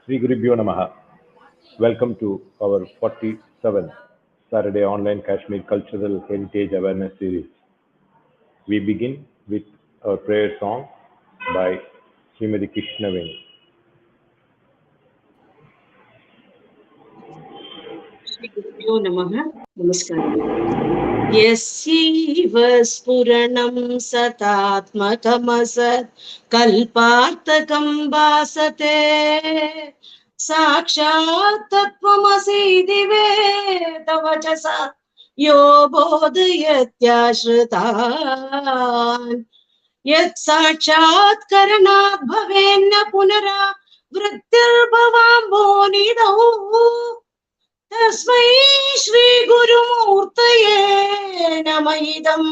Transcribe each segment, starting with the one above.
Sri Gurubhyo Namaha. Welcome to our 47th Saturday Online Kashmir Cultural Heritage Awareness Series. We begin with our prayer song by Srimati Krishnaveni. श्रीगुरुभ्यो नमः नमस्कारः यस्यैव स्फुरणं सतात्मकमसत् कल्पार्थकं भासते साक्षात् तत्त्वमसीति वेदवचसा यो बोधयत्याश्रितान् यत् साक्षात्करणात् भवेन्न पुनरावृत्तिर्भवाम्भोनिधौ तस्मै श्रीगुरुमूर्तये नमः इदं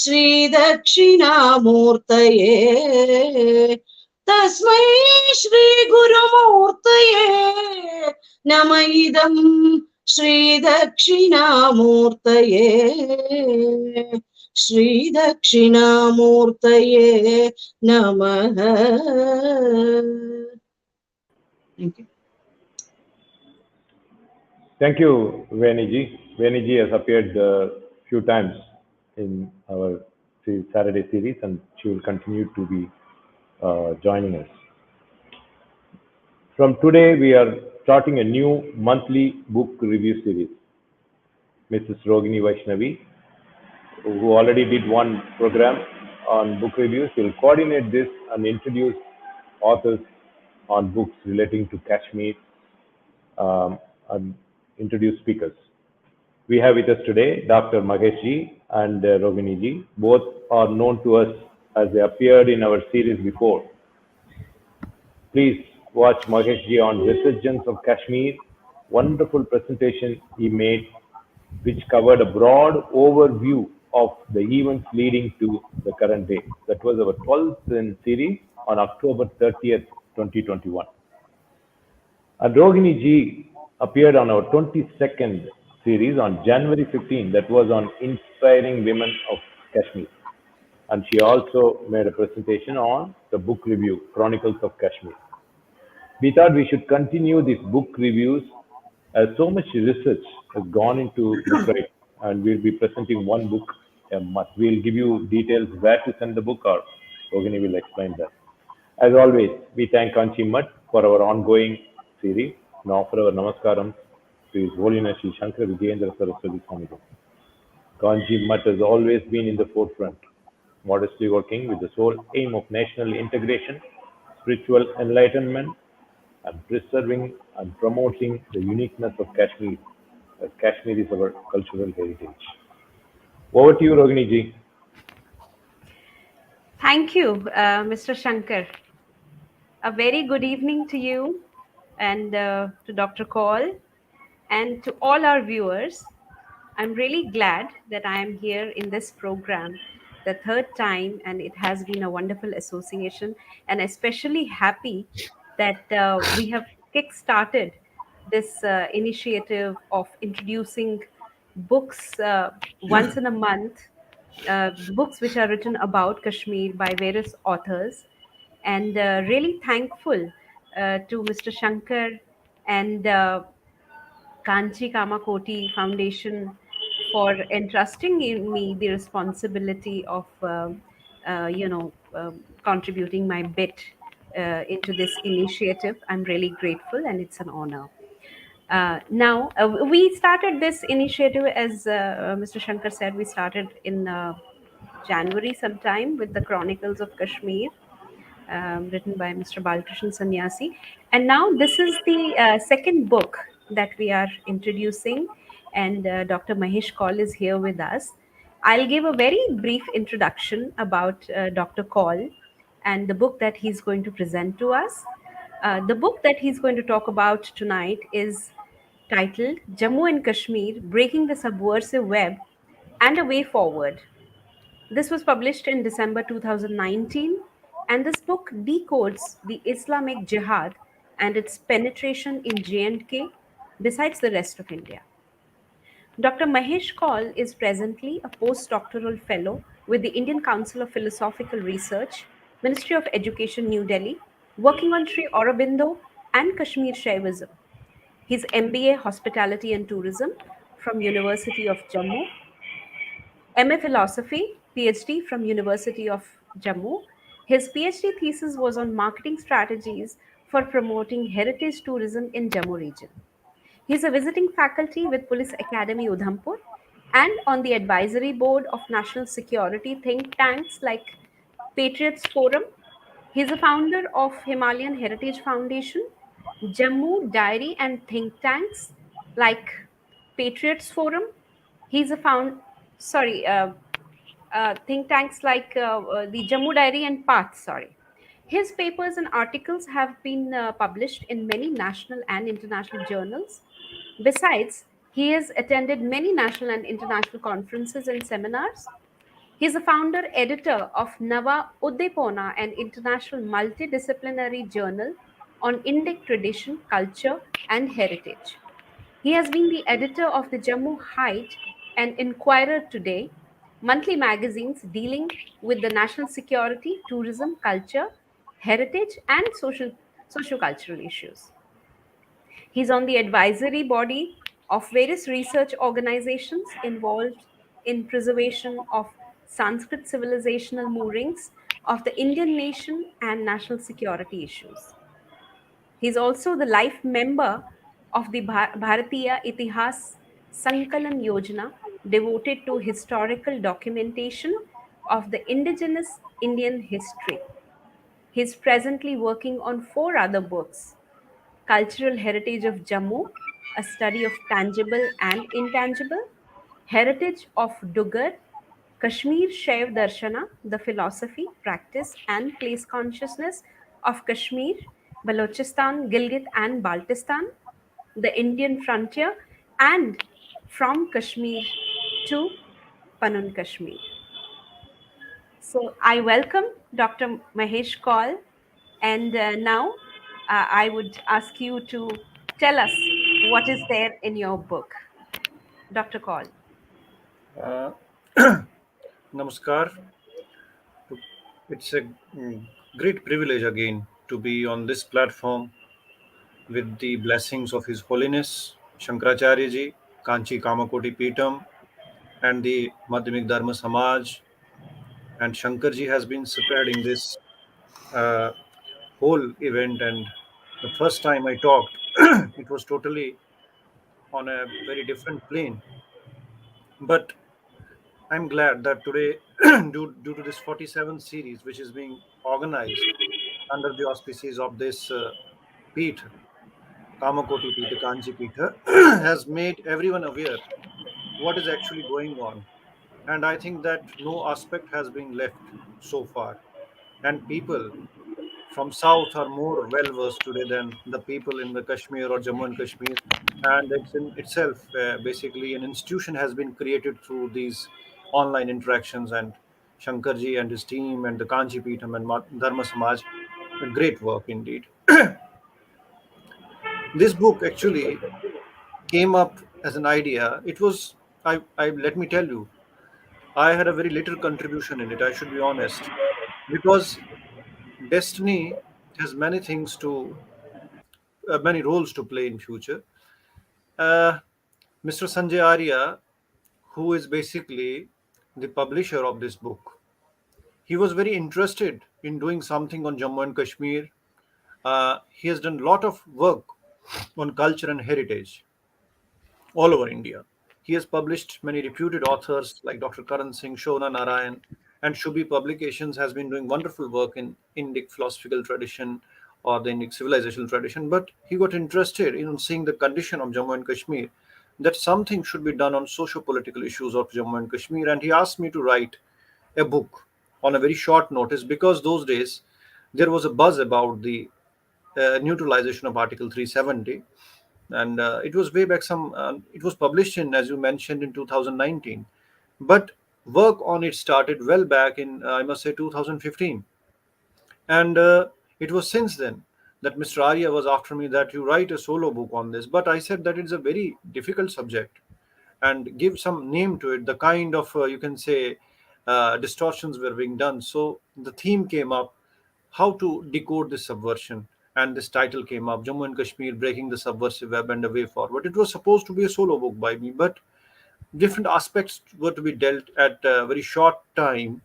श्रीदक्षिणामूर्तये तस्मै श्रीगुरुमूर्तये नमः इदं श्रीदक्षिणामूर्तये श्रीदक्षिणामूर्तये नमः. Thank you. Thank you, Veniji. Veniji has appeared a few times in our Saturday series and she will continue to be joining us. From today, we are starting a new monthly book review series. Mrs. Rogini Vaishnavi, who already did one program on book reviews, will coordinate this and introduce authors on books relating to Kashmir and introduce speakers. We have with us today Dr. Mahesh ji and Rogini ji. Both are known to us as they appeared in our series before. Please watch Mahesh ji on Resurgence of Kashmir. Wonderful presentation he made, which covered a broad overview of the events leading to the current day. That was our 12th in series on October 30th, 2021. And Rogini ji appeared on our 22nd series on January 15. That was on Inspiring Women of Kashmir. And she also made a presentation on the book review, Chronicles of Kashmir. We thought we should continue these book reviews as so much research has gone into book writing, and we'll be presenting one book a month. We'll give you details where to send the book, or Rogini will explain that. As always, we thank Kanchi Mutt for our ongoing series and offer our namaskaram to His Holiness Sri Shankara Vijayendra Saraswati Swami. Kanchi Mutt has always been in the forefront, modestly working with the sole aim of national integration, spiritual enlightenment, and preserving and promoting the uniqueness of Kashmir, as Kashmir is our cultural heritage. Over to you, Rogini ji. Thank you, Mr. Shankar. A very good evening to you and to Dr. Kaul and to all our viewers. I'm really glad that I am here in this program the third time, and it has been a wonderful association, and especially happy that we have kick-started this initiative of introducing books once in a month, books which are written about Kashmir by various authors, and really thankful to Mr. Shankar and Kanchi Kamakoti Foundation for entrusting in me the responsibility of, contributing my bit into this initiative. I'm really grateful, and it's an honor. Now, we started this initiative, as Mr. Shankar said, we started in January sometime with the Chronicles of Kashmir, written by Mr. Balkrishan Sannyasi. And now this is the second book that we are introducing, and Dr. Mahesh Kaul is here with us. I'll give a very brief introduction about Dr. Kaul and the book that he's going to present to us. The book that he's going to talk about tonight is titled Jammu and Kashmir, Breaking the Subversive Web and a Way Forward. This was published in December 2019, and this book decodes the Islamic Jihad and its penetration in J&K besides the rest of India. Dr. Mahesh Kaul is presently a postdoctoral fellow with the Indian Council of Philosophical Research, Ministry of Education, New Delhi, working on Sri Aurobindo and Kashmir Shaivism. His MBA Hospitality and Tourism from University of Jammu, MA Philosophy, PhD from University of Jammu. His PhD thesis was on marketing strategies for promoting heritage tourism in Jammu region. He is a visiting faculty with Police Academy Udhampur and on the advisory board of national security think tanks like Patriots Forum. He is a founder of Himalayan Heritage Foundation, Jammu Diary and think tanks like Patriots Forum. He's a found sorry think tanks like the Jammu Diary and Path. Sorry, his papers and articles have been published in many national and international journals. Besides, he has attended many national and international conferences and seminars. He is a founder editor of Nava Uddipona, an international multidisciplinary journal on Indic tradition, culture, and heritage. He has been the editor of the Jammu Height and Inquirer Today, monthly magazines dealing with the national security, tourism, culture, heritage, and socio-cultural issues. He's on the advisory body of various research organizations involved in preservation of Sanskrit civilizational moorings of the Indian nation and national security issues. He is also the life member of the Bharatiya Itihas Sankalan Yojana, devoted to historical documentation of the indigenous Indian history. He is presently working on four other books: Cultural Heritage of Jammu, a study of tangible and intangible; Heritage of Dugar; Kashmir Shaiv Darshana, the philosophy, practice, and place consciousness of Kashmir, Balochistan, Gilgit, and Baltistan; the Indian frontier; and From Kashmir to Panun Kashmir. So I welcome Dr. Mahesh Kaul, and now I would ask you to tell us what is there in your book, Dr. Kaul. Uh, Namaskar. It's a great privilege again to be on this platform with the blessings of His Holiness Shankaracharya ji, Kanchi Kamakoti Peetam, and the Madhyamik Dharma Samaj. And Shankarji has been spreading this uh, whole event. And the first time I talked, it was totally on a very different plane. But I'm glad that today, due to this 47th series, which is being organized under the auspices of this Peeth, Kamakoti Peeth, Kanchi Peeth, has made everyone aware what is actually going on. And I think that no aspect has been left so far. And people from south are more well versed today than the people in the Kashmir or Jammu and Kashmir. And it's in itself basically an institution has been created through these online interactions. And Shankarji and his team and the Kanchi Peetham and Dharma Samaj, a great work indeed. This book actually came up as an idea. It was, I let me tell you, I had a very little contribution in it. I should be honest, because destiny has many things to, many roles to play in future. Uh, Mr. Sanjay Arya, who is basically the publisher of this book, he was very interested in doing something on Jammu and Kashmir. He has done a lot of work on culture and heritage all over India. He has published many reputed authors like Dr. Karan Singh, Shona Narayan, and Shubi Publications has been doing wonderful work in Indic philosophical tradition or the Indic civilizational tradition. But he got interested in seeing the condition of Jammu and Kashmir, that something should be done on socio-political issues of Jammu and Kashmir. And he asked me to write a book on a very short notice because those days there was a buzz about the neutralization of Article 370, and it was way back some. It was published in, as you mentioned, in 2019, but work on it started well back in, I must say, 2015, and it was since then that Mr. Arya was after me that you write a solo book on this. But I said that it's a very difficult subject and give some name to it. The kind of you can say distortions were being done. So the theme came up: how to decode this subversion and this title came up, Jammu and Kashmir Breaking the Subversive Web and a Way Forward. It was supposed to be a solo book by me, but different aspects were to be dealt at a very short time.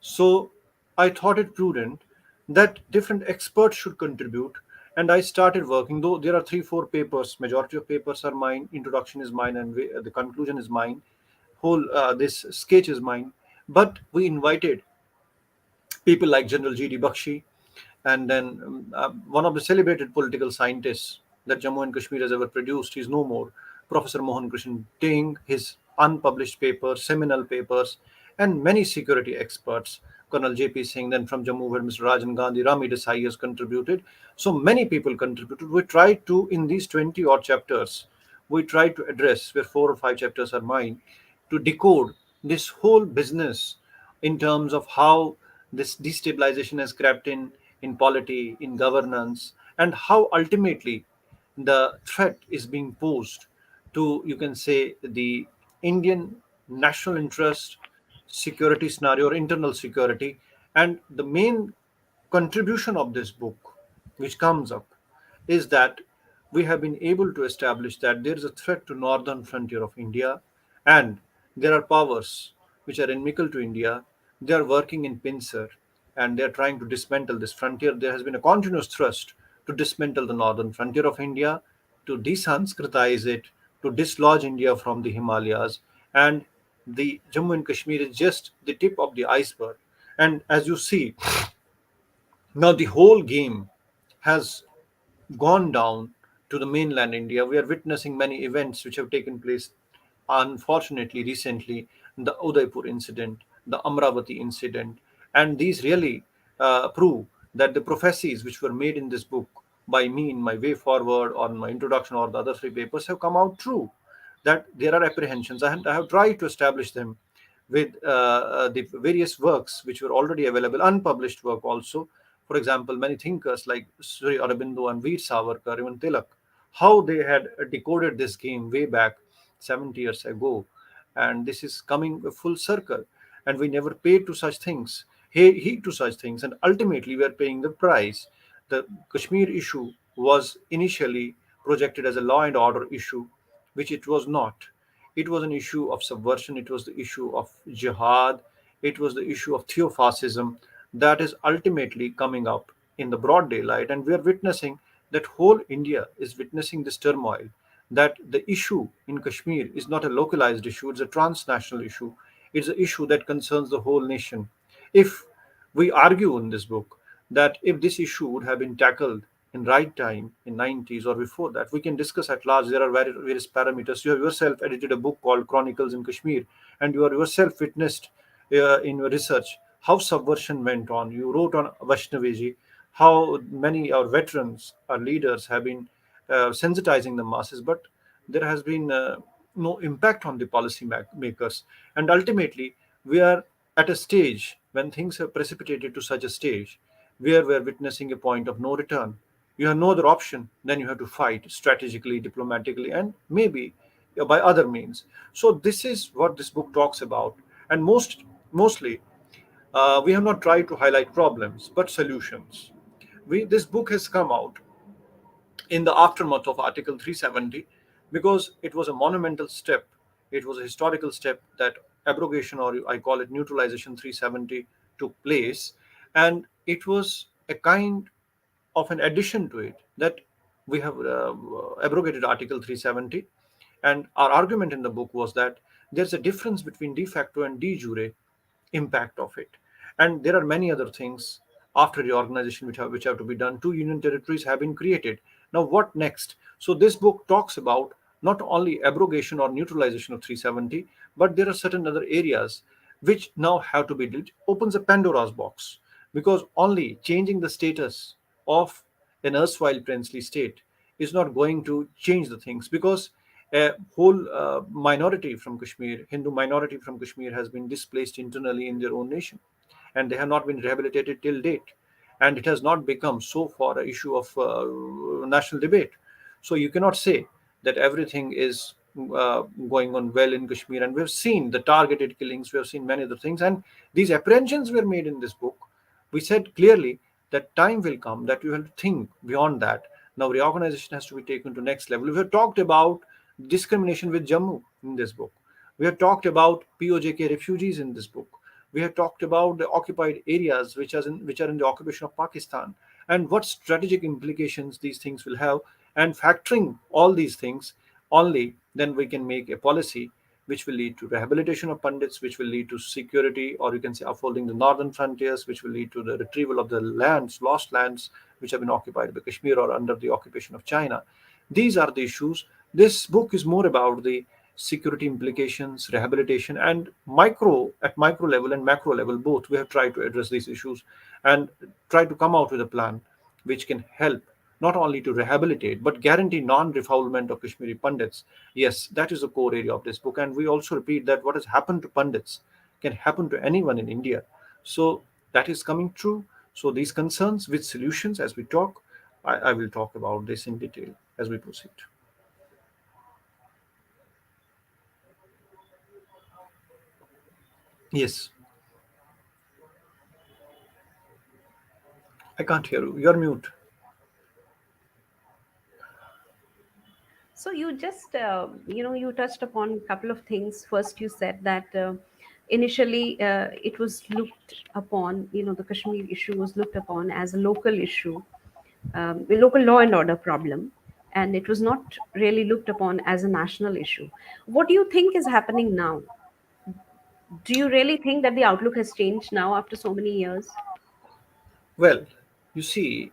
So I thought it prudent that different experts should contribute. And I started working, though there are 3, 4 papers, majority of papers are mine, introduction is mine, and the conclusion is mine, whole this sketch is mine. But we invited people like General G.D. Bakshi, and then one of the celebrated political scientists that Jammu and Kashmir has ever produced. He's no more. Professor Mohan Krishan Ting, his unpublished papers, seminal papers, and many security experts. Colonel J.P. Singh, then from Jammu, where Mr. Rajan Gandhi, Rami Desai has contributed. So many people contributed. We tried to, in these 20 odd chapters, we tried to address, where 4 or 5 chapters are mine, to decode this whole business in terms of how this destabilization has crept in polity, in governance, and how ultimately the threat is being posed to, you can say, the Indian national interest, security scenario, or internal security. And the main contribution of this book, which comes up, is that we have been able to establish that there is a threat to northern frontier of India, and there are powers which are inimical to India. They are working in pincer, and they are trying to dismantle this frontier. There has been a continuous thrust to dismantle the northern frontier of India, to desanskritize it, to dislodge India from the Himalayas, and the Jammu and Kashmir is just the tip of the iceberg. And as you see, now the whole game has gone down to the mainland India. We are witnessing many events which have taken place, unfortunately, recently, the Udaipur incident, the Amravati incident, and these really prove that the prophecies which were made in this book by me in my way forward, or in my introduction, or the other 3 papers have come out true. That there are apprehensions. I have tried to establish them with the various works which were already available, unpublished work also. For example, many thinkers like Sri Aurobindo and Veer Savarkar, even Tilak, how they had decoded this game way back 70 years ago. And this is coming a full circle. And we never paid to such things, heed to such things. And ultimately, we are paying the price. The Kashmir issue was initially projected as a law and order issue, which it was not. It was an issue of subversion, it was the issue of jihad, it was the issue of theofascism that is ultimately coming up in the broad daylight. And we are witnessing that whole India is witnessing this turmoil. That the issue in Kashmir is not a localized issue, it's a transnational issue. It's an issue that concerns the whole nation. If we argue in this book that if this issue would have been tackled in right time in 90s or before that, we can discuss at large. There are various parameters. You have yourself edited a book called Chronicles in Kashmir, and you are yourself witnessed in your research how subversion went on. You wrote on Vaishnaveji, how many our veterans, our leaders have been sensitizing the masses, but there has been no impact on the policy makers. And ultimately, we are at a stage when things have precipitated to such a stage where we are witnessing a point of no return. You have no other option than you have to fight strategically, diplomatically, and maybe by other means. So this is what this book talks about. And mostly, we have not tried to highlight problems but solutions. This book has come out in the aftermath of Article 370, because it was a monumental step. It was a historical step that abrogation, or I call it neutralization 370, took place. And it was a kind of an addition to it, that we have abrogated Article 370. And our argument in the book was that there's a difference between de facto and de jure impact of it. And there are many other things after reorganization which have to be done. 2 union territories have been created. Now, what next? So, this book talks about not only abrogation or neutralization of 370, but there are certain other areas which now have to be dealt. Opens a Pandora's box, because only changing the status of an erstwhile princely state is not going to change the things, because a whole minority from Kashmir, Hindu minority from Kashmir, has been displaced internally in their own nation, and they have not been rehabilitated till date. And it has not become so far an issue of national debate. So you cannot say that everything is going on well in Kashmir. And we've seen the targeted killings, we have seen many other things, and these apprehensions were made in this book. We said clearly that time will come that you have to think beyond that. Now reorganization has to be taken to next level. We have talked about discrimination with Jammu in this book. We have talked about POJK refugees in this book. We have talked about the occupied areas which are in the occupation of Pakistan, and what strategic implications these things will have. And factoring all these things, only then we can make a policy which will lead to rehabilitation of Pandits, which will lead to security, or you can say upholding the northern frontiers, which will lead to the retrieval of the lands, lost lands, which have been occupied by Kashmir or under the occupation of China. These are the issues. This book is more about the security implications, rehabilitation, and micro level and macro level both. We have tried to address these issues and try to come out with a plan which can help not only to rehabilitate but guarantee non-refoulement of Kashmiri Pandits. Yes, that is the core area of this book, and we also repeat that what has happened to Pandits can happen to anyone in India. So that is coming true. So these concerns with solutions, as we talk, I will talk about this in detail as we proceed. Yes, I can't hear you. You're mute. So you just, you touched upon a couple of things. First, you said that initially it was looked upon, the Kashmir issue was looked upon as a local issue, a local law and order problem, and it was not really looked upon as a national issue. What do you think is happening now? Do you really think that the outlook has changed now after so many years? Well, you see,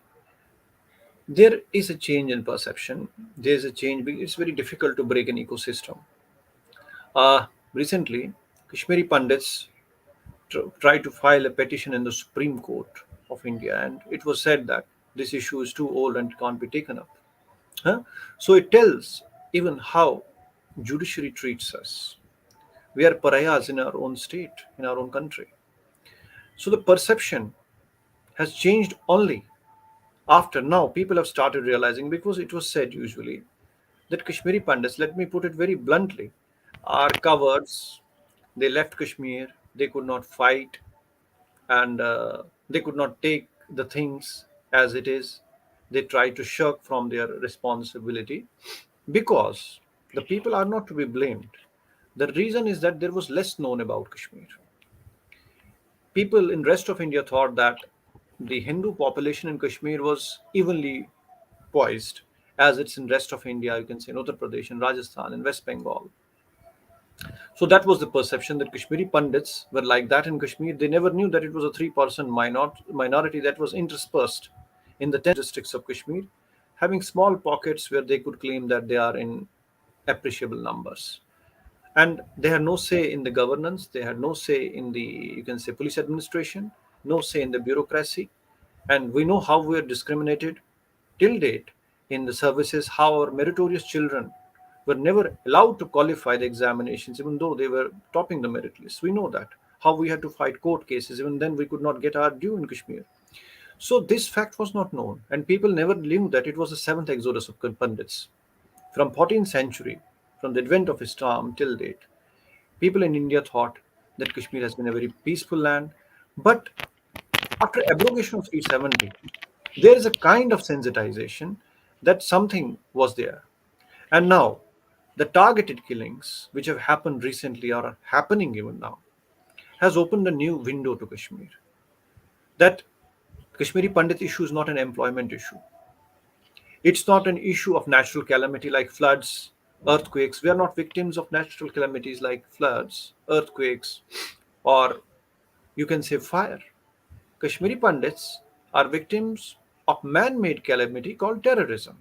there is a change in perception. There is a change. It's very difficult to break an ecosystem. Recently, Kashmiri Pandits tried to file a petition in the Supreme Court of India, and it was said that this issue is too old and can't be taken up. Huh? So it tells even how judiciary treats us. We are pariahs in our own state, in our own country. So the perception has changed only after now people have started realizing, because it was said usually that Kashmiri Pandits, let me put it very bluntly, are cowards. They left Kashmir, they could not fight, and they could not take the things as it is. They try to shirk from their responsibility because the people are not to be blamed. The reason is that there was less known about Kashmir. People in rest of India thought that the Hindu population in Kashmir was evenly poised as it's in rest of India. You can say in Uttar Pradesh, in Rajasthan, in West Bengal. So that was the perception, that Kashmiri Pandits were like that in Kashmir. They never knew that it was a 3% minority that was interspersed in the 10 districts of Kashmir, having small pockets where they could claim that they are in appreciable numbers. And they had no say in the governance, they had no say in the, you can say, police administration, no say in the bureaucracy. And we know how we are discriminated till date in the services, how our meritorious children were never allowed to qualify the examinations even though they were topping the merit list. We know that, how we had to fight court cases, even then we could not get our due in Kashmir. So this fact was not known, and people never knew that it was the seventh exodus of Pandits. From 14th century, from the advent of Islam till date, people in India thought that Kashmir has been a very peaceful land. But after abrogation of 370, there is a kind of sensitization that something was there. And now, the targeted killings, which have happened recently or are happening even now, has opened a new window to Kashmir. That Kashmiri Pandit issue is not an employment issue. It's not an issue of natural calamity like floods, earthquakes. We are not victims of natural calamities like floods, earthquakes, or you can say fire. Kashmiri Pandits are victims of man made calamity called terrorism.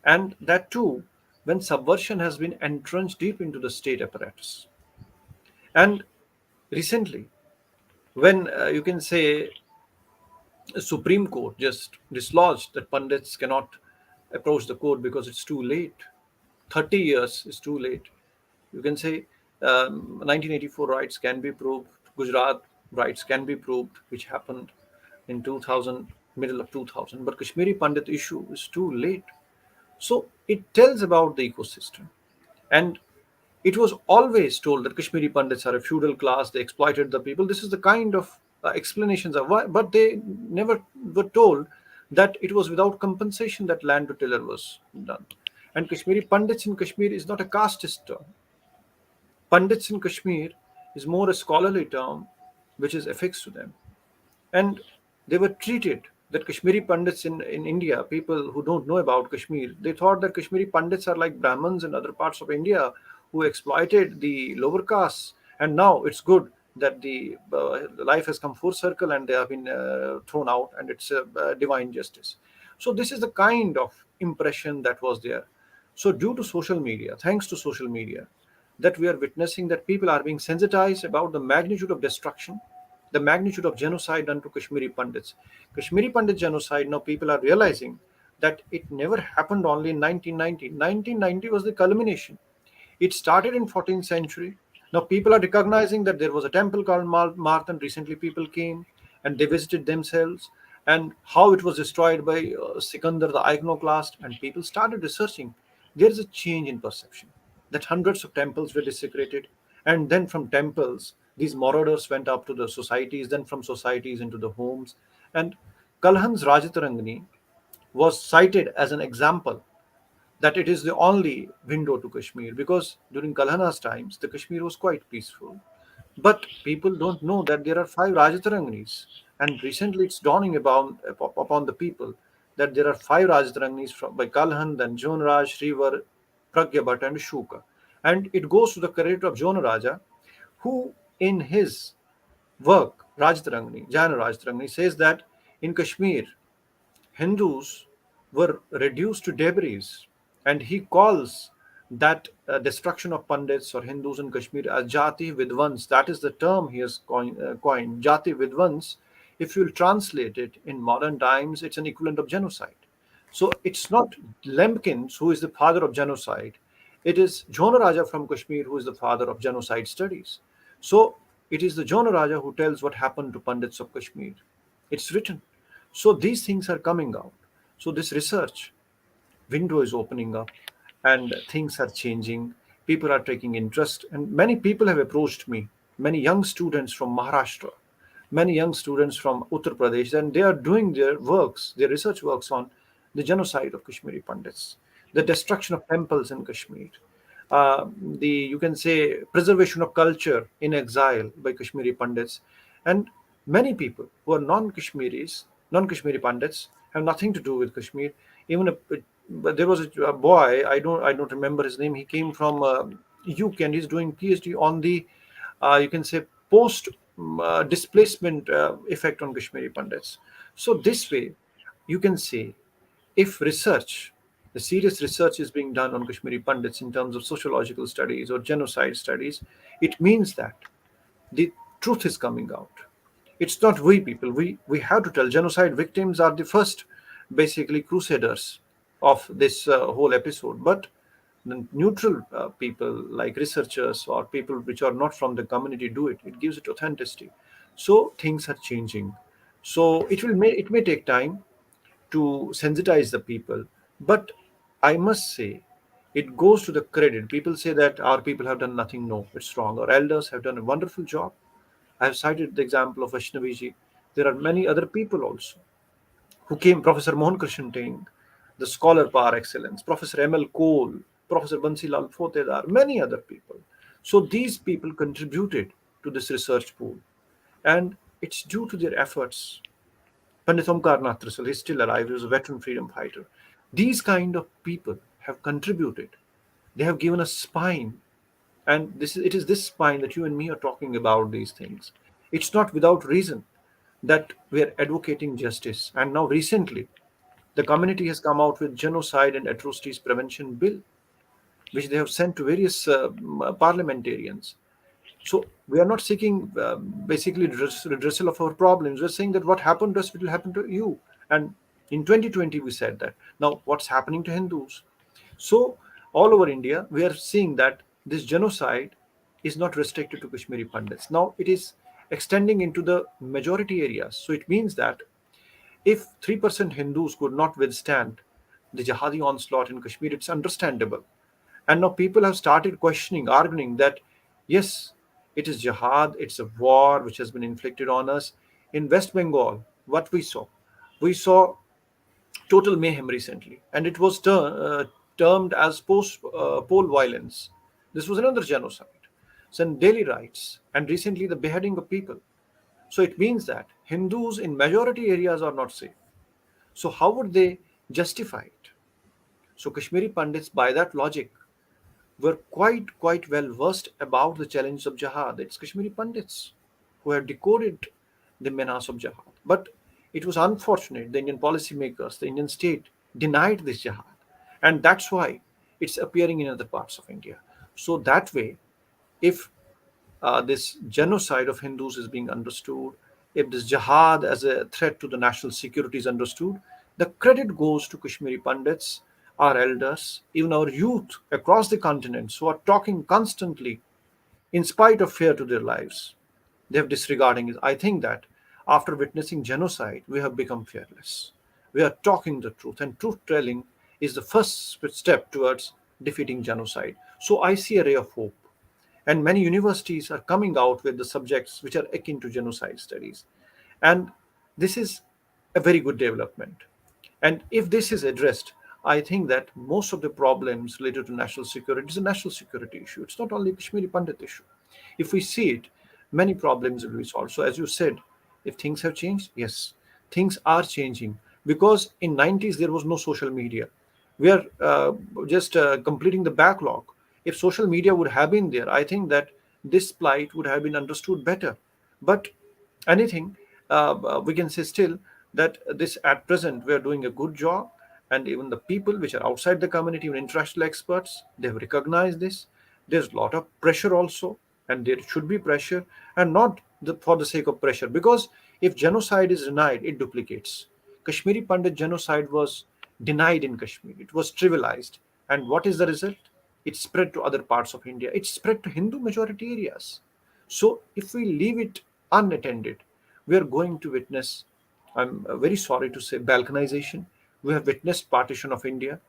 And that too, when subversion has been entrenched deep into the state apparatus. And recently, when you can say the Supreme Court just dislodged that Pandits cannot approach the court because it's too late. 30 years is too late. You can say 1984 rights can be proved, Gujarat rights can be proved, which happened in 2000, middle of 2000. But Kashmiri Pandit issue is too late. So it tells about the ecosystem. And it was always told that Kashmiri Pandits are a feudal class, they exploited the people. This is the kind of explanations of why, but they never were told that it was without compensation that land to tiller was done. And Kashmiri Pandits in Kashmir is not a casteist term. Pandits in Kashmir is more a scholarly term which is affixed to them. And they were treated that Kashmiri Pandits in India, people who don't know about Kashmir, they thought that Kashmiri Pandits are like Brahmins in other parts of India who exploited the lower castes. And now it's good that the life has come full circle and they have been thrown out, and it's divine justice. So this is the kind of impression that was there. So due to social media, thanks to social media, that we are witnessing that people are being sensitized about the magnitude of destruction, the magnitude of genocide done to Kashmiri Pandits. Kashmiri Pandit genocide, now people are realizing that it never happened only in 1990. 1990 was the culmination. It started in 14th century. Now people are recognizing that there was a temple called Marthan. Recently people came and they visited themselves, and how it was destroyed by Sikandar the iconoclast, and people started researching. There is a change in perception that hundreds of temples were desecrated, and then from temples these marauders went up to the societies, then from societies into the homes. And Kalhan's Rajatarangani was cited as an example that it is the only window to Kashmir, because during Kalhana's times the Kashmir was quite peaceful. But people don't know that there are five Rajataranganis, and recently it's dawning upon the people that there are five Rajataranganis by Kalhan, then Jonraj, Shrivar, Pragyabhat, and Shuka. And it goes to the credit of Jonaraja, who in his work Rajtarangani, Jana Rajtarangani, says that in Kashmir Hindus were reduced to debris, and he calls that destruction of Pandits or Hindus in Kashmir as Jati Vidvans. That is the term he has coined. Jati Vidvans, if you will translate it in modern times, it's an equivalent of genocide. So it's not Lemkins who is the father of genocide. It is Jonaraja from Kashmir who is the father of genocide studies. So it is the Jonaraja who tells what happened to Pandits of Kashmir. It's written. So these things are coming out. So this research window is opening up, and things are changing. People are taking interest, and many people have approached me. Many young students from Maharashtra, many young students from Uttar Pradesh, and they are doing their works, their research works on the genocide of Kashmiri Pandits, the destruction of temples in Kashmir, the you can say preservation of culture in exile by Kashmiri Pandits, and many people who are non-Kashmiris, non-Kashmiri Pandits, have nothing to do with Kashmir. Even but there was a boy, I don't remember his name. He came from UK, and he's doing PhD on the you can say post displacement effect on Kashmiri Pandits. So this way, you can say, if research, the serious research is being done on Kashmiri Pandits in terms of sociological studies or genocide studies, it means that the truth is coming out. It's not we people. We have to tell. Genocide victims are the first, basically, crusaders of this whole episode. But the neutral people, like researchers or people which are not from the community, do it. It gives it authenticity. So things are changing. So it may take time to sensitize the people, but I must say, it goes to the credit. People say that our people have done nothing. No, it's wrong. Our elders have done a wonderful job. I have cited the example of Vaishnaviji. There are many other people also who came. Professor Mohan Krishan Ting, the scholar par excellence, Professor M.L. Cole, Professor Bansilal Photedar, many other people. So these people contributed to this research pool, and it's due to their efforts. Pandit Omkar Nath Trisal, he's still alive, he was a veteran freedom fighter. These kind of people have contributed. They have given us spine, and it is this spine that you and me are talking about these things. It's not without reason that we are advocating justice. And now recently, the community has come out with genocide and atrocities prevention bill, which they have sent to various parliamentarians. So we are not seeking basically redressal of our problems. We're saying that what happened to us will happen to you. And in 2020, we said that. Now, what's happening to Hindus? So all over India, we are seeing that this genocide is not restricted to Kashmiri Pandits. Now it is extending into the majority areas. So it means that if 3% Hindus could not withstand the jihadi onslaught in Kashmir, it's understandable. And now people have started questioning, arguing that yes, it is jihad, it's a war which has been inflicted on us. In West Bengal, what we saw total mayhem recently, and it was termed as poll violence. This was another genocide. So, in daily rights, and recently the beheading of people. So, it means that Hindus in majority areas are not safe. So, how would they justify it? So, Kashmiri Pandits, by that logic, were quite well versed about the challenge of jihad. It's Kashmiri Pandits who have decoded the menace of jihad. But it was unfortunate the Indian policymakers, the Indian state denied this jihad. And that's why it's appearing in other parts of India. So that way, if this genocide of Hindus is being understood, if this jihad as a threat to the national security is understood, the credit goes to Kashmiri Pandits, our elders, even our youth across the continents who are talking constantly in spite of fear to their lives. They have disregarding it. I think that after witnessing genocide, we have become fearless. We are talking the truth, and truth telling is the first step towards defeating genocide. So I see a ray of hope, and many universities are coming out with the subjects which are akin to genocide studies, and this is a very good development. And if this is addressed, I think that most of the problems related to national security is a national security issue. It's not only a Kashmiri Pandit issue. If we see it, many problems will be solved. So as you said, if things have changed, yes, things are changing, because in 90s there was no social media. We are just completing the backlog. If social media would have been there, I think that this plight would have been understood better. But anything, we can say still that this at present we are doing a good job, and even the people which are outside the community, even international experts, they have recognized this. There's a lot of pressure also, and there should be pressure, and not for the sake of pressure, because if genocide is denied, it duplicates. Kashmiri Pandit genocide was denied in Kashmir, it was trivialized, and what is the result? It spread to other parts of India, it spread to Hindu majority areas. So if we leave it unattended, we are going to witness, I'm very sorry to say, balkanization. We have witnessed partition of India,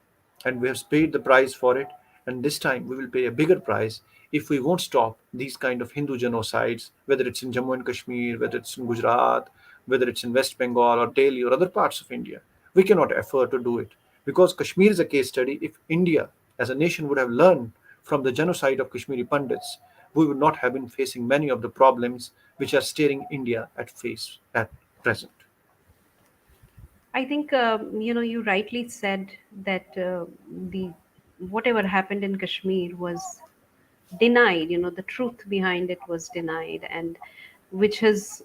and we have paid the price for it. And this time we will pay a bigger price if we won't stop these kind of Hindu genocides, whether it's in Jammu and Kashmir, whether it's in Gujarat, whether it's in West Bengal or Delhi or other parts of India. We cannot afford to do it, because Kashmir is a case study. If India as a nation would have learned from the genocide of Kashmiri Pandits, we would not have been facing many of the problems which are staring India at face at present. I think you rightly said that the whatever happened in Kashmir was denied. The truth behind it was denied, and which has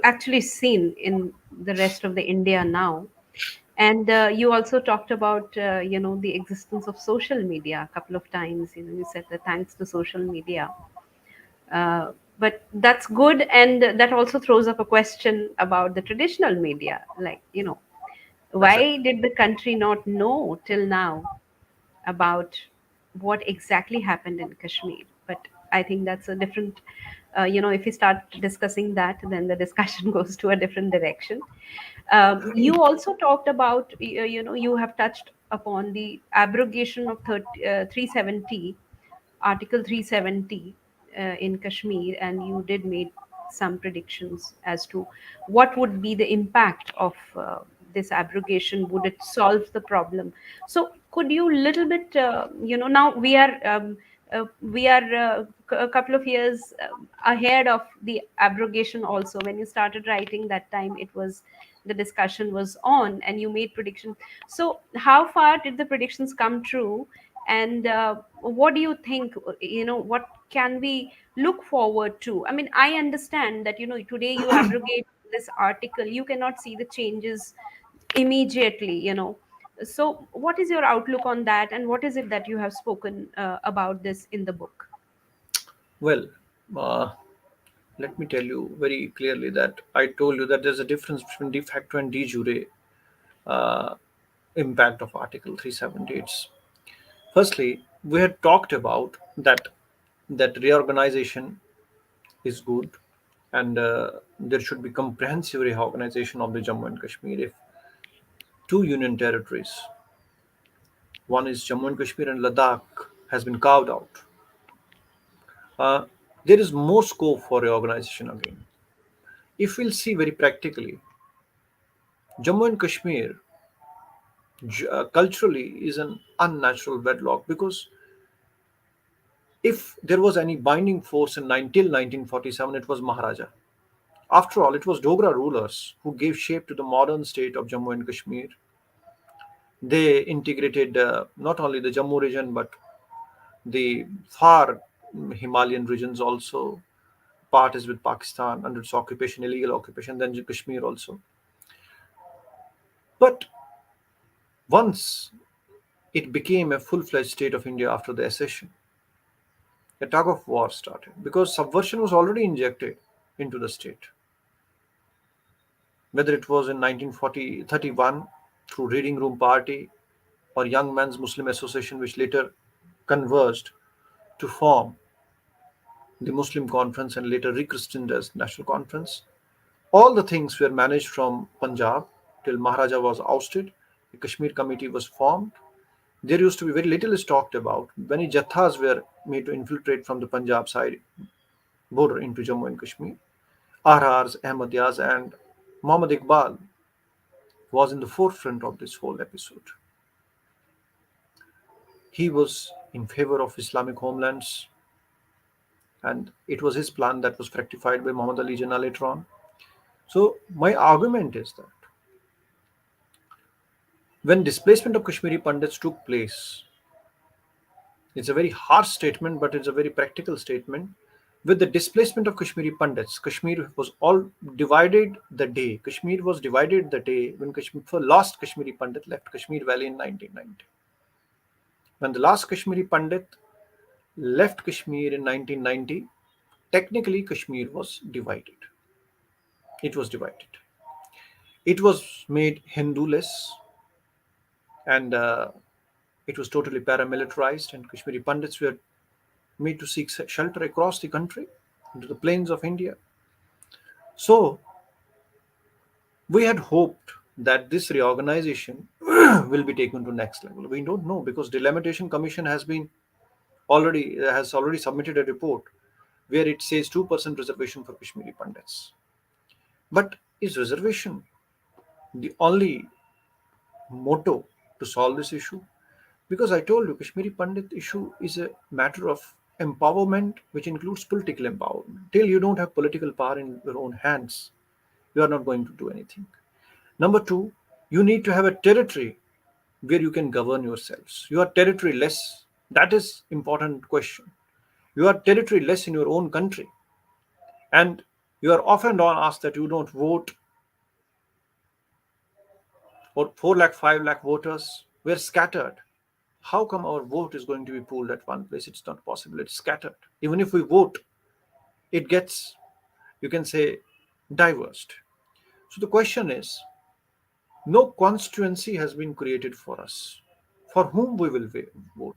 actually seen in the rest of the India now. And you also talked about the existence of social media a couple of times. You said that thanks to social media, but that's good, and that also throws up a question about the traditional media, like Exactly. why did the country not know till now about what exactly happened in Kashmir? But I think that's a different, if we start discussing that, then the discussion goes to a different direction. You also talked about, you have touched upon the abrogation of 370, Article 370 in Kashmir, and you did make some predictions as to what would be the impact of this abrogation. Would it solve the problem? So, could you little bit, now we are a couple of years ahead of the abrogation. Also, when you started writing that time, it was the discussion was on, and you made predictions. So, how far did the predictions come true? And what do you think, what can we look forward to? I mean, I understand that today you abrogate this article, you cannot see the changes immediately. So what is your outlook on that, and what is it that you have spoken about this in the book? Well, uh, let me tell you very clearly that I told you that there's a difference between de facto and de jure uh, impact of Article 370. It's firstly, we had talked about that reorganization is good, and there should be comprehensive reorganization of the Jammu and Kashmir. If two union territories, one is Jammu and Kashmir and Ladakh, has been carved out, uh, there is more scope for reorganization again. if we'll see very practically, Jammu and Kashmir culturally is an unnatural wedlock, because if there was any binding force till 1947, it was Maharaja. After all, it was Dogra rulers who gave shape to the modern state of Jammu and Kashmir. They integrated not only the Jammu region but the far Himalayan regions also. Part is with Pakistan under its occupation, illegal occupation, then Kashmir also. But once it became a full-fledged state of India after the accession, a tug of war started because subversion was already injected into the state. Whether it was in 1931 through Reading Room Party or Young Men's Muslim Association, which later converged to form the Muslim Conference and later rechristened as National Conference. All the things were managed from Punjab till Maharaja was ousted. The Kashmir Committee was formed. There used to be very little is talked about. Many jathas were made to infiltrate from the Punjab side border into Jammu and Kashmir. RRs, Ahmadiyas, and Muhammad Iqbal was in the forefront of this whole episode. He was in favor of Islamic homelands, and it was his plan that was fructified by Muhammad Ali Jinnah later on. So my argument is that when displacement of Kashmiri Pandits took place, it's a very harsh statement, but it's a very practical statement. With the displacement of Kashmiri Pandits, Kashmir was all divided the day. Kashmir was divided the day when last Kashmiri Pandit left Kashmir Valley in 1990. When the last Kashmiri Pandit left Kashmir in 1990, technically Kashmir was divided. It was divided. It was made Hindu-less, and it was totally paramilitarized, and Kashmiri Pandits were made to seek shelter across the country, into the plains of India. So we had hoped that this reorganization will be taken to next level. We don't know, because Delimitation Commission has already submitted a report where it says 2% reservation for Kashmiri Pandits. But is reservation the only motto to solve this issue? Because I told you, Kashmiri Pandit issue is a matter of empowerment, which includes political empowerment. Till you don't have political power in your own hands, you are not going to do anything. Number two, you need to have a territory where you can govern yourselves. You are territory-less. That is important question. You are territory-less in your own country. And you are often asked that you don't vote, or 4 lakh, 5 lakh voters were scattered. How come our vote is going to be pooled at one place? It's not possible. It's scattered. Even if we vote, it gets, you can say, diversed. So the question is, no constituency has been created for us. For whom we will vote?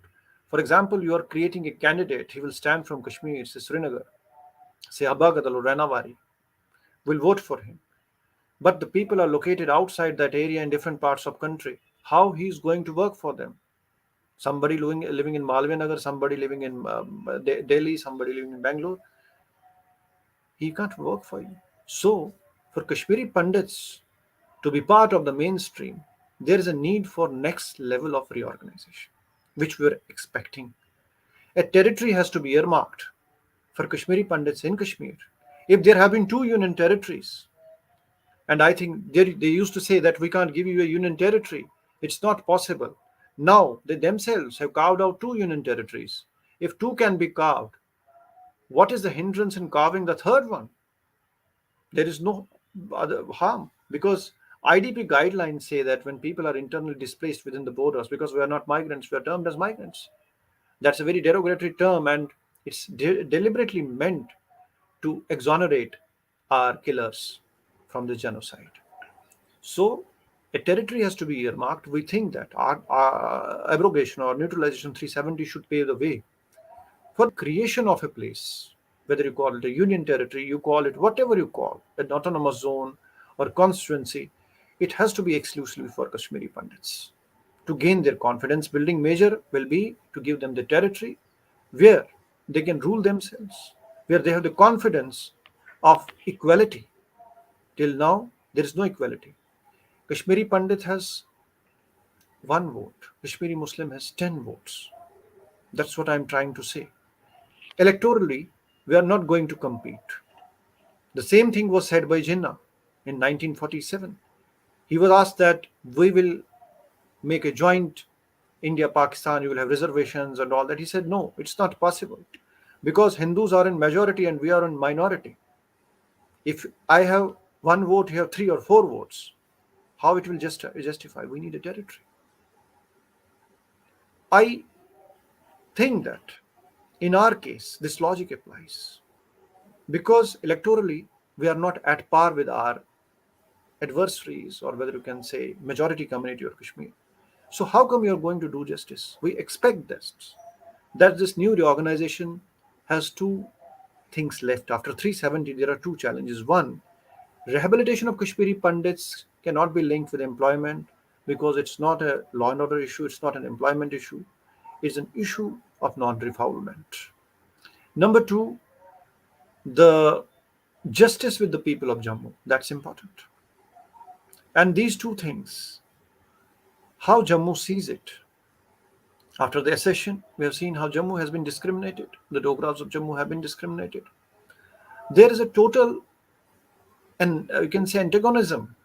For example, you are creating a candidate. He will stand from Kashmir, say Srinagar, say Abagadal or Ranawari. We'll vote for him. But the people are located outside that area in different parts of country. How he is going to work for them? Somebody living in Malviya Nagar, somebody living in Delhi, somebody living in Bangalore. He can't work for you. So, for Kashmiri Pandits to be part of the mainstream, there is a need for next level of reorganization, which we are expecting. A territory has to be earmarked for Kashmiri Pandits in Kashmir. If there have been 2 union territories, and I think they used to say that we can't give you a union territory, it's not possible. Now they themselves have carved out 2 union territories. If 2 can be carved, what is the hindrance in carving the third one? There is no other harm, because IDP guidelines say that when people are internally displaced within the borders, because we are not migrants, we are termed as migrants. That's a very derogatory term, and it's deliberately meant to exonerate our killers from the genocide. So a territory has to be earmarked. We think that our abrogation or neutralization 370 should pave the way for creation of a place, whether you call it a union territory, you call it whatever you call, an autonomous zone or constituency. It has to be exclusively for Kashmiri Pandits. To gain their confidence building measure will be to give them the territory where they can rule themselves, where they have the confidence of equality, Till now, there is no equality. Kashmiri Pandit has one vote, Kashmiri Muslim has 10 votes. That's what I'm trying to say. Electorally, we are not going to compete. The same thing was said by Jinnah in 1947. He was asked that we will make a joint India Pakistan, you will have reservations and all that. He said, no, it's not possible because Hindus are in majority and we are in minority. If I have one vote, you have three or four votes. How it will justify? We need a territory. I think that in our case, this logic applies because electorally we are not at par with our adversaries, or whether you can say majority community of Kashmir. So how come you are going to do justice? We expect this, that this new reorganization has two things left. After 370, there are two challenges. One, rehabilitation of Kashmiri Pandits cannot be linked with employment because it's not a law and order issue, it's not an employment issue, it's an issue of non-refoulement. Number two, the justice with the people of Jammu, that's important. And these two things, how Jammu sees it. After the accession, we have seen how Jammu has been discriminated. The Dogras of Jammu have been discriminated. There is a total, and you can say, antagonism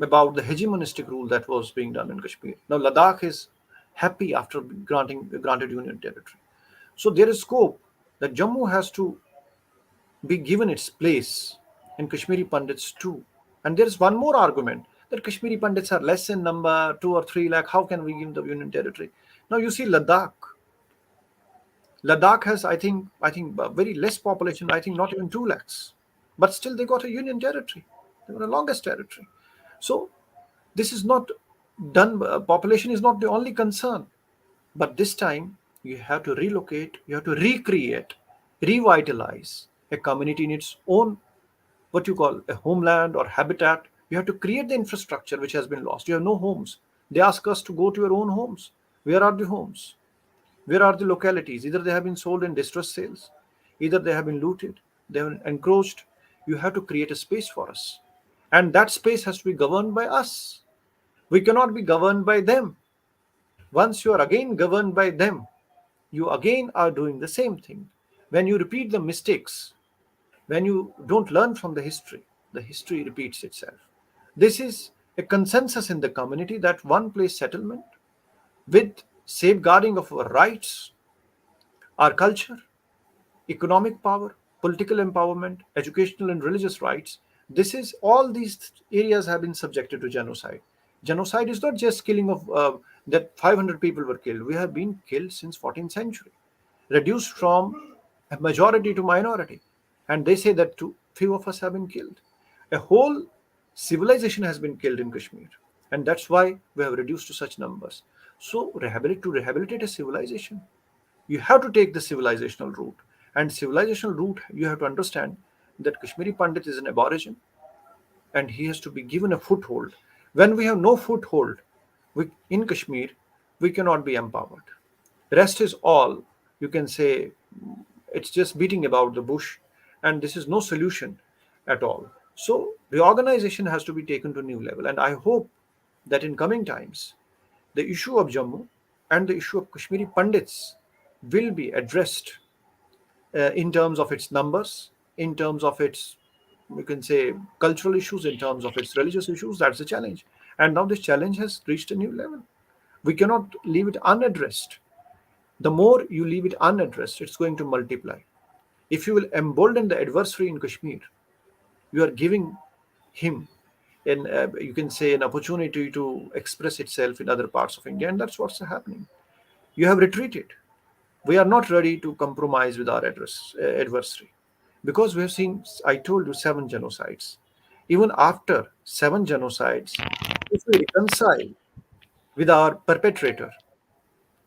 about the hegemonistic rule that was being done in Kashmir. Now Ladakh is happy after granted union territory. So there is scope that Jammu has to be given its place in Kashmiri Pandits too. And there is one more argument that Kashmiri Pandits are less in number, 2 or 3 lakh. How can we give the union territory? Now you see Ladakh. Ladakh has, I think, very less population. I think not even 2 lakhs, but still they got a union territory. They got the longest territory. So this is not done. Population is not the only concern, but this time you have to relocate, you have to recreate, revitalize a community in its own, what you call a homeland or habitat. You have to create the infrastructure which has been lost. You have no homes. They ask us to go to your own homes. Where are the homes? Where are the localities? Either they have been sold in distress sales, either they have been looted, they have been encroached. You have to create a space for us. And that space has to be governed by us. We cannot be governed by them. Once you are again governed by them, you again are doing the same thing. When you repeat the mistakes, when you don't learn from the history repeats itself. This is a consensus in the community that one place settlement with safeguarding of our rights, our culture, economic power, political empowerment, educational and religious rights. This is all these areas have been subjected to genocide. Genocide is not just killing of that 500 people were killed. We have been killed since 14th century, reduced from a majority to minority, and they say that too few of us have been killed. A whole civilization has been killed in Kashmir, and that's why we have reduced to such numbers. So rehabilitate a civilization, you have to take the civilizational route. And civilizational route, you have to understand that Kashmiri Pandit is an aborigine and he has to be given a foothold. When we have no foothold in Kashmir, we cannot be empowered. Rest is all, you can say, it's just beating about the bush, and this is no solution at all. So reorganization has to be taken to a new level, and I hope that in coming times, the issue of Jammu and the issue of Kashmiri Pandits will be addressed in terms of its numbers, in terms of its, we can say, cultural issues, in terms of its religious issues. That's the challenge. And now this challenge has reached a new level. We cannot leave it unaddressed. The more you leave it unaddressed, it's going to multiply. If you will embolden the adversary in Kashmir, you are giving him an, you can say, an opportunity to express itself in other parts of India, and that's what's happening. You have retreated. We are not ready to compromise with our adversary because we have seen, I told you, 7 genocides. Even after 7 genocides, if we reconcile with our perpetrator,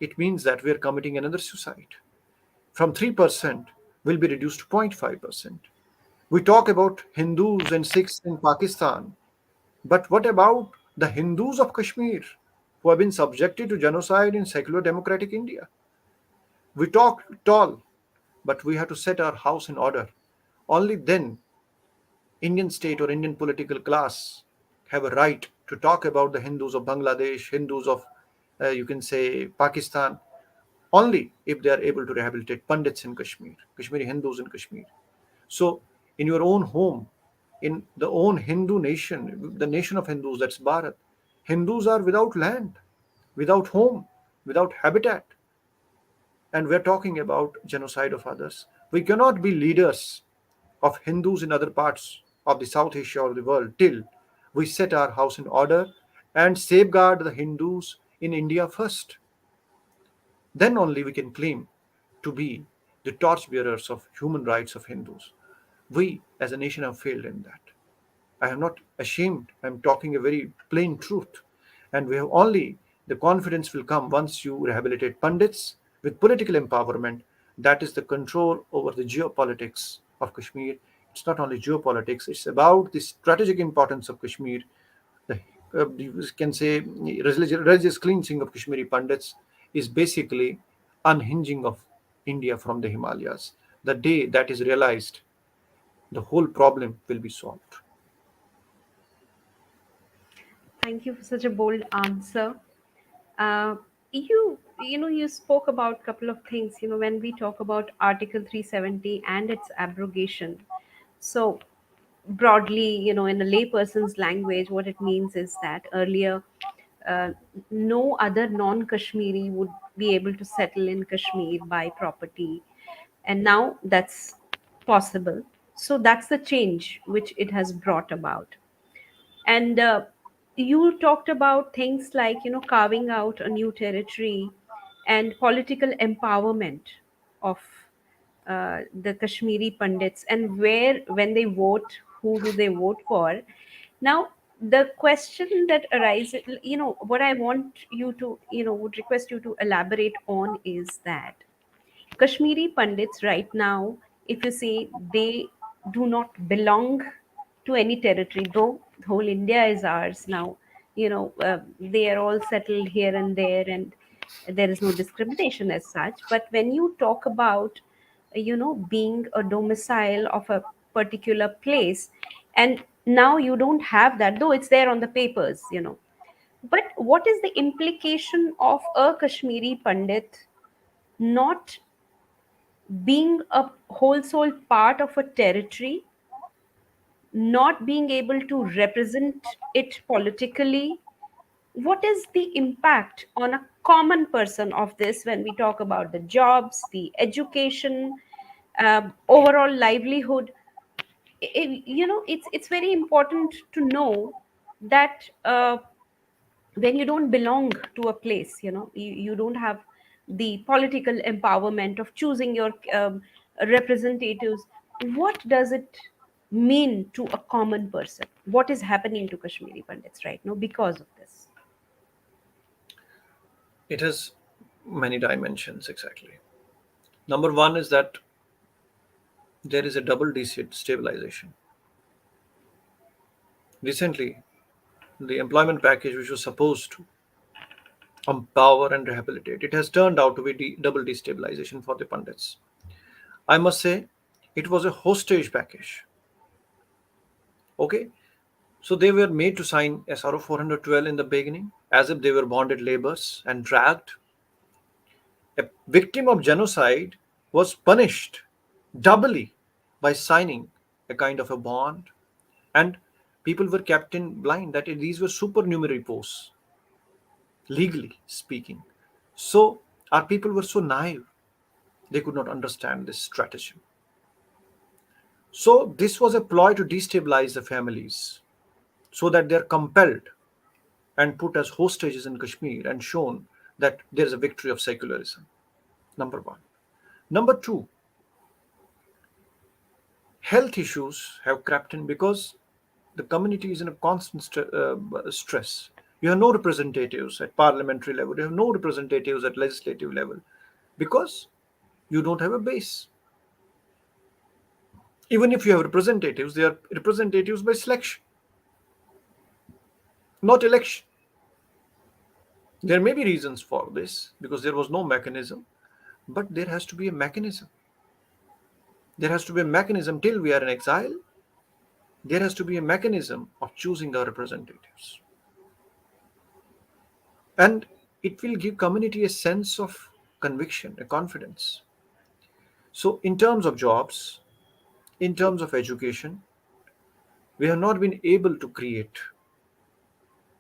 it means that we are committing another suicide. From 3% will be reduced to 0.5%. We talk about Hindus and Sikhs in Pakistan, but what about the Hindus of Kashmir who have been subjected to genocide in secular democratic India? We talk tall, but we have to set our house in order. Only then Indian state or Indian political class have a right to talk about the Hindus of Bangladesh, Hindus of, you can say, Pakistan, only if they are able to rehabilitate Pandits in Kashmir, Kashmiri Hindus in Kashmir. So, in your own home, in the own Hindu nation, the nation of Hindus, that's Bharat, Hindus are without land, without home, without habitat, and we're talking about genocide of others. We cannot be leaders of Hindus in other parts of the South Asia or the world till we set our house in order and safeguard the Hindus in India first. Then only we can claim to be the torchbearers of human rights of Hindus. We as a nation have failed in that. I am not ashamed. I am talking a very plain truth. And we have only the confidence will come once you rehabilitate Pandits with political empowerment. That is the control over the geopolitics of Kashmir. It's not only geopolitics, it's about the strategic importance of Kashmir. The, you can say religious cleansing of Kashmiri Pandits is basically unhinging of India from the Himalayas. The day that is realized, the whole problem will be solved. Thank you for such a bold answer. Uh, you spoke about a couple of things. When we talk about Article 370 and its abrogation, so broadly, in a layperson's language, what it means is that earlier, uh, no other non-Kashmiri would be able to settle in Kashmir, buy property, and now that's possible. So that's the change which it has brought about. And you talked about things like, carving out a new territory and political empowerment of the Kashmiri Pandits, and where, when they vote, who do they vote for? Now, the question that arises, what I want you to, would request you to elaborate on is that Kashmiri Pandits right now, if you see, they do not belong to any territory, though the whole India is ours now. They are all settled here and there, and there is no discrimination as such. But when you talk about, being a domicile of a particular place, and now you don't have that, though it's there on the papers. But what is the implication of a Kashmiri Pandit not being a wholesale part of a territory, not being able to represent it politically? What is the impact on a common person of this when we talk about the jobs, the education, overall livelihood? It's very important to know that when you don't belong to a place, you don't have the political empowerment of choosing your representatives. What does it mean to a common person? What is happening to Kashmiri Pandits right now because of this? It has many dimensions, exactly. Number one is that there is a double destabilization. Recently, the employment package, which was supposed to empower and rehabilitate, it has turned out to be double destabilization for the Pandits. I must say, it was a hostage package. Okay, so they were made to sign SRO 412 in the beginning, as if they were bonded laborers and dragged. A victim of genocide was punished doubly by signing a kind of a bond, and people were kept in blind that these were supernumerary posts, legally speaking. So our people were so naive, they could not understand this stratagem. So this was a ploy to destabilize the families so that they are compelled and put as hostages in Kashmir and shown that there is a victory of secularism. Number one. Number two, health issues have crept in because the community is in a constant stress. You have no representatives at parliamentary level, you have no representatives at legislative level because you don't have a base. Even if you have representatives, they are representatives by selection, not election. There may be reasons for this because there was no mechanism, but there has to be a mechanism. There has to be a mechanism till we are in exile. there has to be a mechanism of choosing our representatives. And it will give community a sense of conviction, a confidence. So, in terms of jobs, in terms of education, we have not been able to create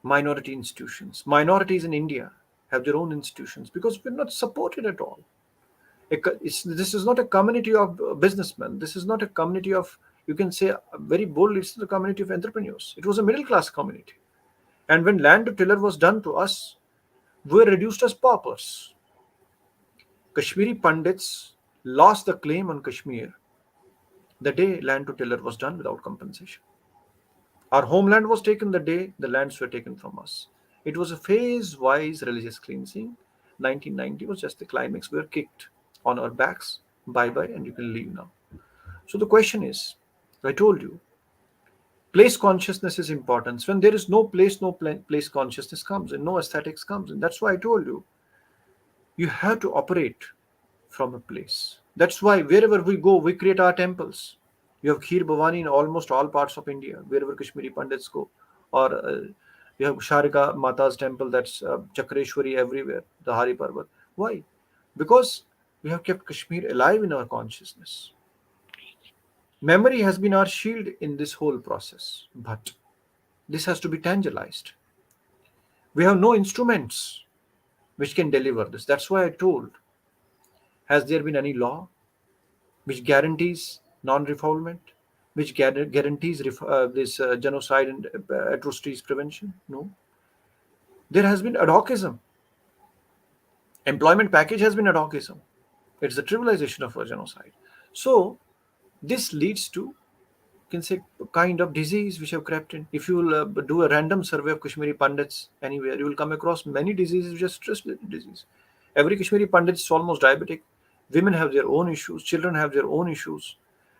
minority institutions. Minorities in India have their own institutions because we're not supported at all. This is not a community of businessmen. This is not a community of, you can say very boldly, it's a community of entrepreneurs. It was a middle class community. And when land to tiller was done to us, we were reduced as paupers. Kashmiri Pandits lost the claim on Kashmir the day land to tiller was done without compensation. Our homeland was taken the day the lands were taken from us. It was a phase wise religious cleansing. 1990 was just the climax. We were kicked on our backs. Bye bye, and you can leave now. So the question is, I told you, place consciousness is important. When there is no place, no place consciousness comes in, no aesthetics comes in. That's why I told you, you have to operate from a place. That's why wherever we go, we create our temples. You have Kheer Bhavani in almost all parts of India, wherever Kashmiri Pandits go. Or you have Sharika Mata's temple, that's Chakreshwari everywhere, the Hari Parvat. Why? Because we have kept Kashmir alive in our consciousness. Memory has been our shield in this whole process, but this has to be tangibleized. We have no instruments which can deliver this. That's why I told, has there been any law which guarantees non-refoulement, which guarantees this genocide and atrocities prevention? No. There has been ad hocism. Employment package has been ad hocism. It's the trivialization of a genocide. So this leads to, you can say, kind of disease which have crept in. If you will do a random survey of Kashmiri Pandits anywhere, you will come across many diseases which are stress-related disease. Every Kashmiri Pandit is almost diabetic. Women have their own issues. Children have their own issues.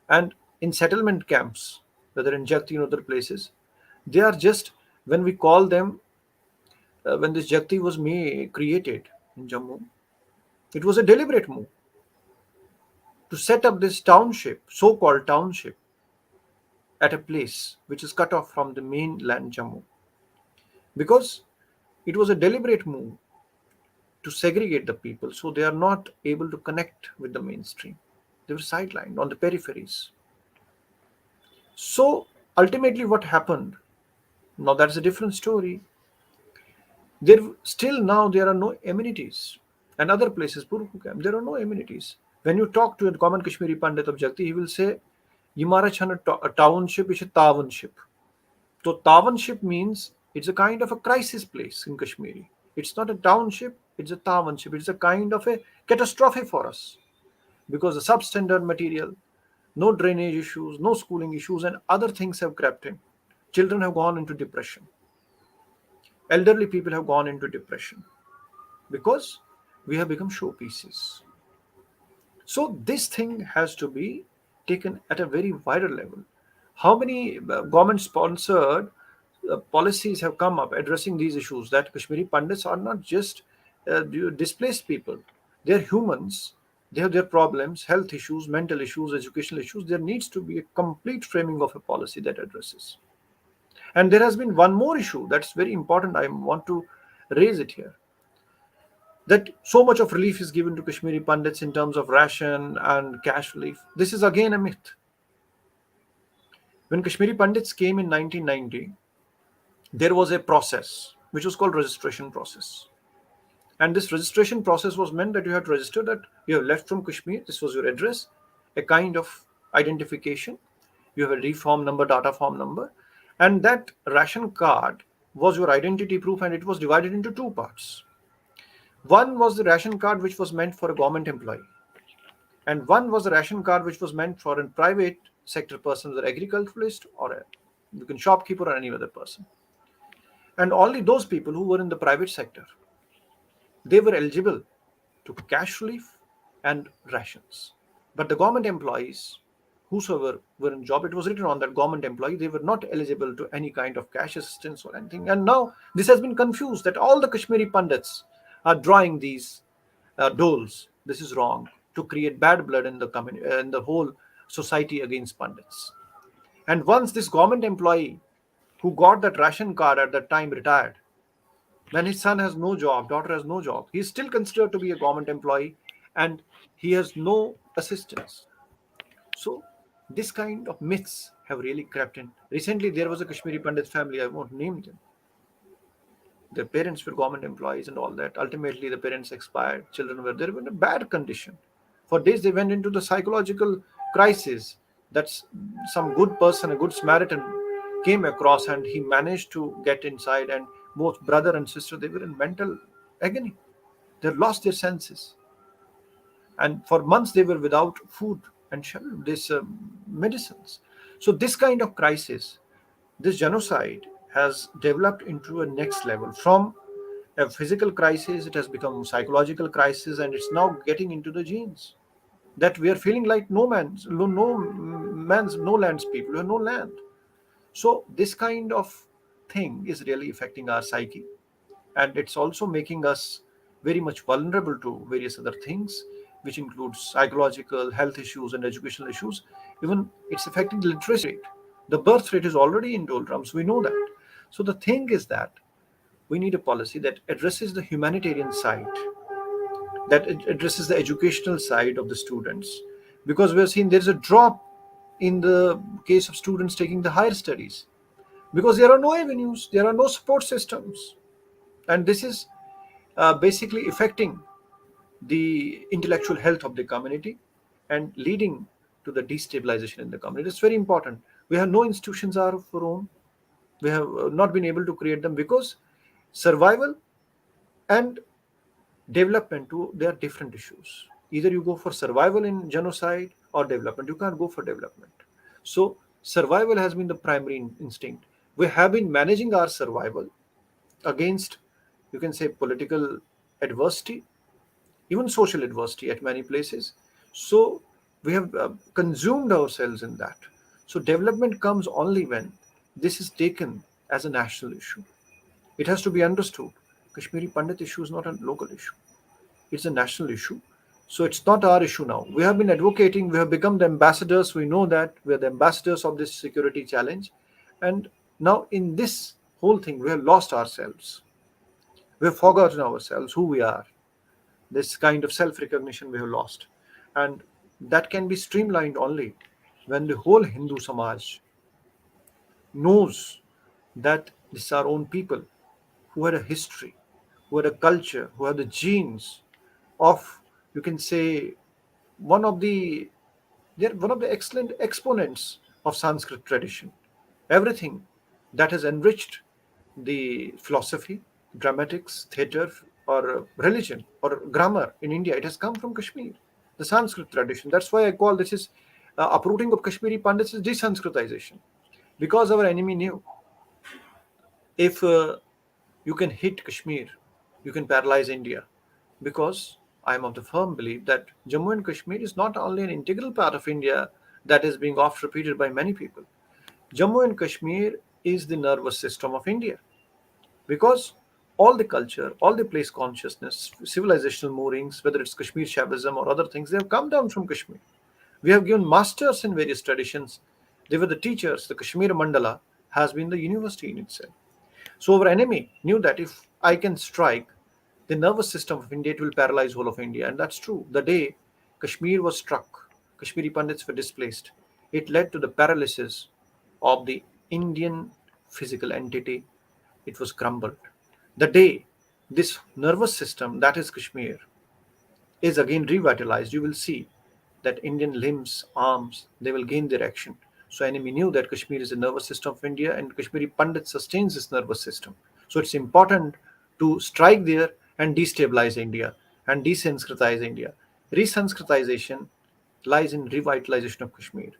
And in settlement camps, whether in Jagti and other places, they are just, when we call them, when this Jagti was created in Jammu, it was a deliberate move to set up this township, so-called township, at a place which is cut off from the mainland Jammu. Because it was a deliberate move to segregate the people so they are not able to connect with the mainstream. They were sidelined on the peripheries. So ultimately what happened, now that's a different story. There are no amenities. And other places, Purukukam, there are no amenities. When you talk to a common Kashmiri Pandit of Jagti, he will say, Yimara Chhan a township is a township. So township means it's a kind of a crisis place in Kashmiri. It's not a township, it's a township. It's a kind of a catastrophe for us. Because the substandard material, no drainage issues, no schooling issues, and other things have crept in. Children have gone into depression. Elderly people have gone into depression because we have become showpieces. So this thing has to be taken at a very wider level. How many government-sponsored policies have come up addressing these issues? That Kashmiri Pandits are not just displaced people; they are humans. They have their problems, health issues, mental issues, educational issues. There needs to be a complete framing of a policy that addresses. And there has been one more issue that's very important. I want to raise it here. That so much of relief is given to Kashmiri Pandits in terms of ration and cash relief. This is again a myth. When Kashmiri Pandits came in 1990, there was a process which was called registration process. And this registration process was meant that you had to register that you have left from Kashmir, this was your address, a kind of identification. You have a reform number, data form number, and that ration card was your identity proof, and it was divided into two parts. One was the ration card which was meant for a government employee, and one was the ration card which was meant for a private sector person, whether agriculturalist or a shopkeeper or any other person. And only those people who were in the private sector, they were eligible to cash relief and rations. But the government employees, whosoever were in job, it was written on that government employee, they were not eligible to any kind of cash assistance or anything. And now this has been confused that all the Kashmiri Pandits are drawing these doles. This is wrong, to create bad blood in the whole society against Pandits. And once this government employee who got that ration card at that time retired, when his son has no job, daughter has no job, he is still considered to be a government employee and he has no assistance. So this kind of myths have really crept in. Recently, there was a Kashmiri Pandit family, I won't name them. Their parents were government employees and all that. Ultimately, the parents expired. Children were there in a bad condition. For days, they went into the psychological crisis. That's some good person, a good Samaritan, came across and he managed to get inside. And both brother and sister, they were in mental agony. They lost their senses. And for months, they were without food and shelter, this medicines. So, this kind of crisis, this genocide has developed into a next level. From a physical crisis, it has become psychological crisis, and it's now getting into the genes that we are feeling like no lands people, we have no land. So this kind of thing is really affecting our psyche, and it's also making us very much vulnerable to various other things, which includes psychological health issues and educational issues. Even it's affecting the literacy rate. The birth rate is already in doldrums, we know that. So the thing is that we need a policy that addresses the humanitarian side, that it addresses the educational side of the students, because we have seen there's a drop in the case of students taking the higher studies because there are no avenues, there are no support systems, and this is basically affecting the intellectual health of the community and leading to the destabilization in the community. It's very important. We have no institutions of our own. We have not been able to create them because survival and development, they are different issues. Either you go for survival in genocide or development. You can't go for development. So survival has been the primary instinct. We have been managing our survival against, you can say, political adversity, even social adversity at many places. So we have consumed ourselves in that. So development comes only when this is taken as a national issue. It has to be understood. Kashmiri Pandit issue is not a local issue. It's a national issue. So it's not our issue now. We have been advocating, we have become the ambassadors. We know that we are the ambassadors of this security challenge. And now in this whole thing, we have lost ourselves. We have forgotten ourselves, who we are. This kind of self-recognition we have lost. And that can be streamlined only when the whole Hindu Samaj knows that these are our own people who had a history, who had a culture, who had the genes of, you can say, one of the they're one of the excellent exponents of Sanskrit tradition. Everything that has enriched the philosophy, dramatics, theatre, or religion or grammar in India, it has come from Kashmir, the Sanskrit tradition. That's why I call this is uprooting of Kashmiri Pandits is desanskritization, because our enemy knew if you can hit Kashmir, you can paralyze India. Because I am of the firm belief that Jammu and Kashmir is not only an integral part of India that is being oft repeated by many people. Jammu and Kashmir is the nervous system of India because all the culture, all the place consciousness, civilizational moorings, whether it's Kashmir Shaivism or other things, they have come down from Kashmir. We have given masters in various traditions. They were the teachers. The Kashmir Mandala has been the university in itself. So our enemy knew that if I can strike the nervous system of India, it will paralyze whole of India. And that's true. The day Kashmir was struck, Kashmiri Pandits were displaced, it led to the paralysis of the Indian physical entity. It was crumbled. The day this nervous system, that is Kashmir, is again revitalized, you will see that Indian limbs, arms, they will gain their action. So enemy knew that Kashmir is the nervous system of India and Kashmiri Pandit sustains this nervous system. So it's important to strike there and destabilize India and desanskritize India. Resanskritization lies in revitalization of Kashmir.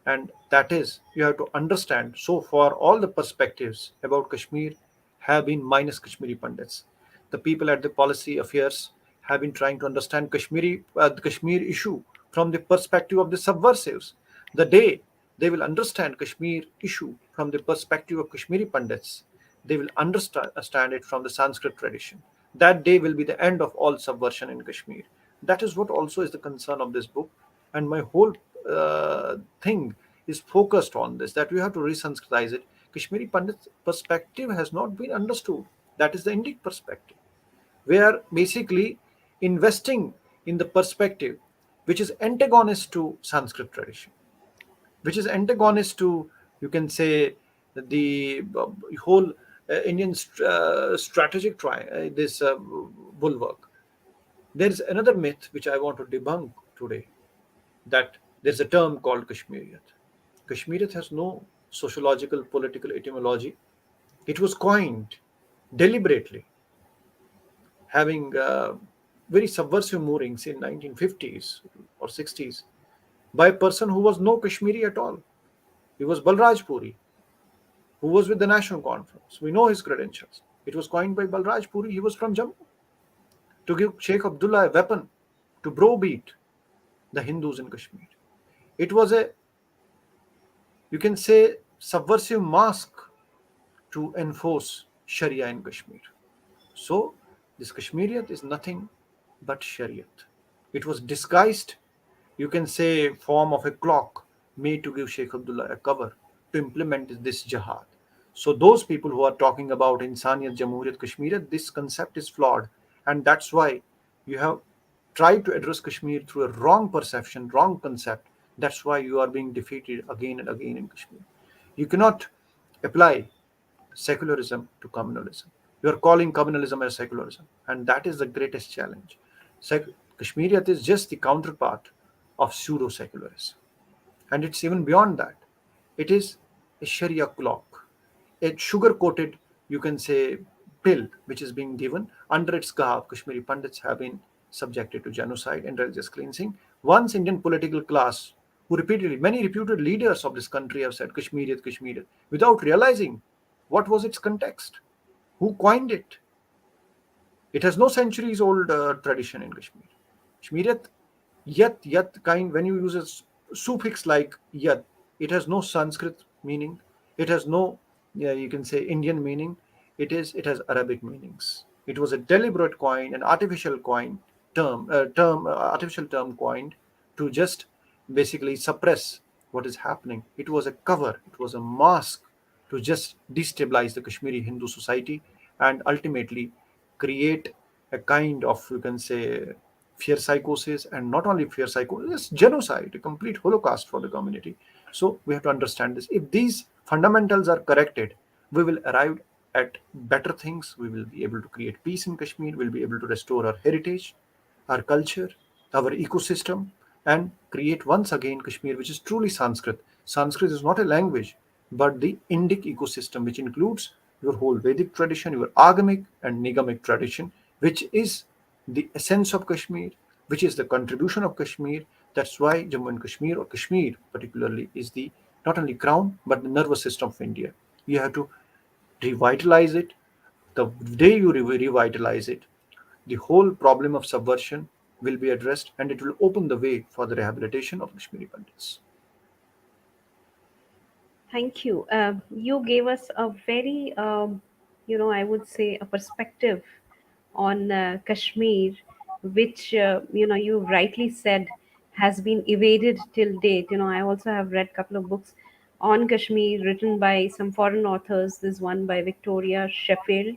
And that is, you have to understand, so far all the perspectives about Kashmir have been minus Kashmiri Pandits. The people at the policy affairs have been trying to understand the Kashmir issue from the perspective of the subversives. The day they will understand Kashmir issue from the perspective of Kashmiri Pandits, they will understand it from the Sanskrit tradition. That day will be the end of all subversion in Kashmir. That is what also is the concern of this book. And my whole thing is focused on this, that we have to re-Sanskritize it. Kashmiri Pandit's perspective has not been understood. That is the Indic perspective. We are basically investing in the perspective which is antagonist to Sanskrit tradition, which is antagonist to, you can say, the whole Indian strategic this bulwark. There is another myth which I want to debunk today, that there's a term called Kashmiriyat. Kashmiriyat has no sociological, political etymology. It was coined deliberately, having very subversive moorings in 1950s or 60s by a person who was no Kashmiri at all. He was Balraj Puri, who was with the National Conference. We know his credentials. It was coined by Balraj Puri. He was from Jammu, to give Sheikh Abdullah a weapon to browbeat the Hindus in Kashmir. It was a, you can say, subversive mask to enforce Sharia in Kashmir. So, this Kashmiriyat is nothing but Shariat. It was disguised, you can say, form of a clock made to give Sheikh Abdullah a cover to implement this jihad. So, those people who are talking about Insaniyat, Jamhuriyat, Kashmiriyat, this concept is flawed. And that's why you have tried to address Kashmir through a wrong perception, wrong concept. That's why you are being defeated again and again in Kashmir. You cannot apply secularism to communalism. You are calling communalism as secularism, and that is the greatest challenge. Kashmiriyat is just the counterpart of pseudo secularism, and it's even beyond that. It is a Sharia clock, a sugar coated, you can say, pill which is being given under its garb. Kashmiri Pandits have been subjected to genocide and religious cleansing. Once Indian political class, who repeatedly, many reputed leaders of this country have said Kashmiriyat, Kashmiriyat, without realizing what was its context, who coined it. It has no centuries old tradition in Kashmir. Kashmiriyat, yat kind, when you use a suffix like yat, it has no Sanskrit meaning. It has no, yeah, you can say, Indian meaning. It has Arabic meanings. It was a deliberate coin, an artificial coin artificial term coined to just basically suppress what is happening. It was a cover. It was a mask to just destabilize the Kashmiri Hindu society and ultimately create a kind of, you can say, fear psychosis, and not only fear psychosis, genocide, a complete holocaust for the community. So we have to understand this. If these fundamentals are corrected, we will arrive at better things. We will be able to create peace in Kashmir. We'll be able to restore our heritage, our culture, our ecosystem, and create once again Kashmir, which is truly Sanskrit. Sanskrit is not a language, but the Indic ecosystem, which includes your whole Vedic tradition, your Agamic and Nigamic tradition, which is the essence of Kashmir, which is the contribution of Kashmir. That's why Jammu and Kashmir, or Kashmir particularly, is the not only crown but the nervous system of India. You have to revitalize it. The day you revitalize it, the whole problem of subversion will be addressed, and it will open the way for the rehabilitation of Kashmiri Pandits. Thank you. You gave us a very, I would say, a perspective on Kashmir, which, you rightly said has been evaded till date. I also have read a couple of books on Kashmir written by some foreign authors. There's one by Victoria Sheffield,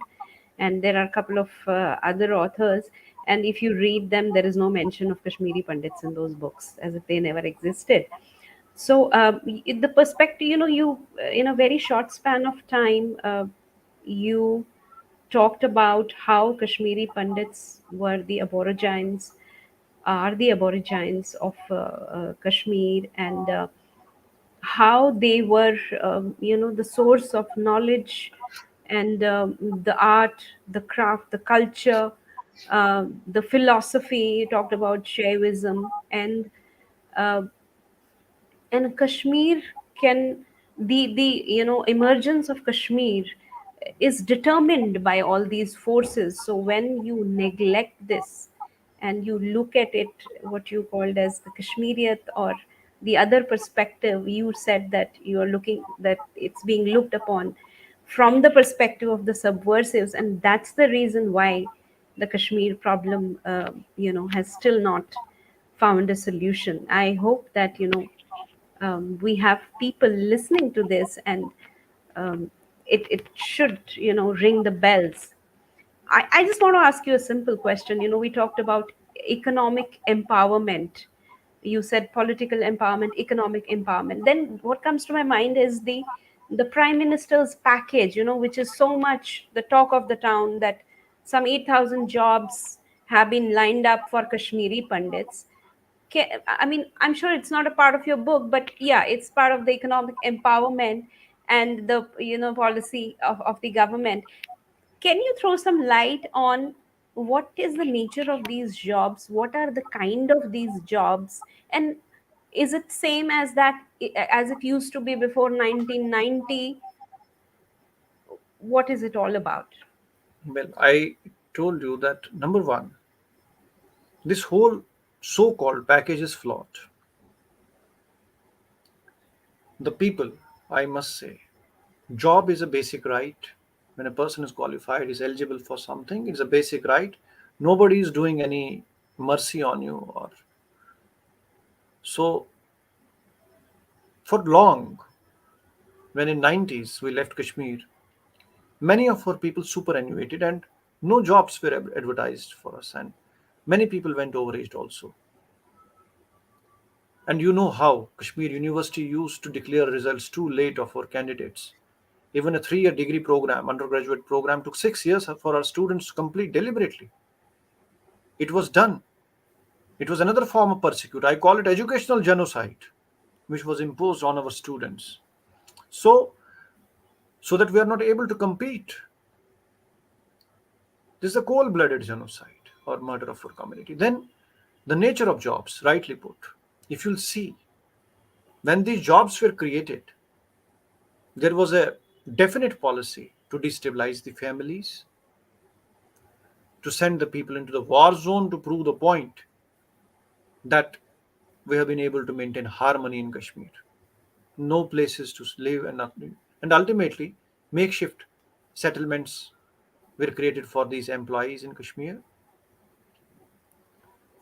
and there are a couple of other authors. And if you read them, there is no mention of Kashmiri Pandits in those books, as if they never existed. So the perspective, you in a very short span of time, you talked about how Kashmiri Pandits were the aborigines, are the aborigines of Kashmir, and how they were, the source of knowledge and the art, the craft, the culture, the philosophy. You talked about Shaivism, uh, and Kashmir can the emergence of Kashmir is determined by all these forces. So when you neglect this and you look at it, what you called as the Kashmiriyat, or the other perspective, you said that you are looking, that it's being looked upon from the perspective of the subversives, and that's the reason why the Kashmir problem, has still not found a solution. I hope that we have people listening to this, and um, it should, ring the bells. I just want to ask you a simple question. We talked about economic empowerment. You said political empowerment, economic empowerment. Then what comes to my mind is the prime minister's package, which is so much the talk of the town, that some 8,000 jobs have been lined up for Kashmiri Pandits. I mean, I'm sure it's not a part of your book, but yeah, it's part of the economic empowerment and the policy of the government. Can you throw some light on what is the nature of these jobs? What are the kind of these jobs? And is it same as that, as it used to be before 1990? What is it all about? Well, I told you that number one, this whole so called package is flawed. The people, I must say, job is a basic right. When a person is qualified, is eligible for something, it's a basic right. Nobody is doing any mercy on you. Or so for long, when in 90s we left Kashmir, many of our people superannuated and no jobs were advertised for us, and many people went overaged also. And you know how Kashmir University used to declare results too late of our candidates. Even a 3-year degree program, undergraduate program, took 6 years for our students to complete deliberately. It was done. It was another form of persecution. I call it educational genocide, which was imposed on our students. So, so that we are not able to compete. This is a cold-blooded genocide or murder of our community. Then, the nature of jobs, rightly put. If you'll see, when these jobs were created, there was a definite policy to destabilize the families, to send the people into the war zone to prove the point that we have been able to maintain harmony in Kashmir. No places to live and nothing. And ultimately, makeshift settlements were created for these employees in Kashmir.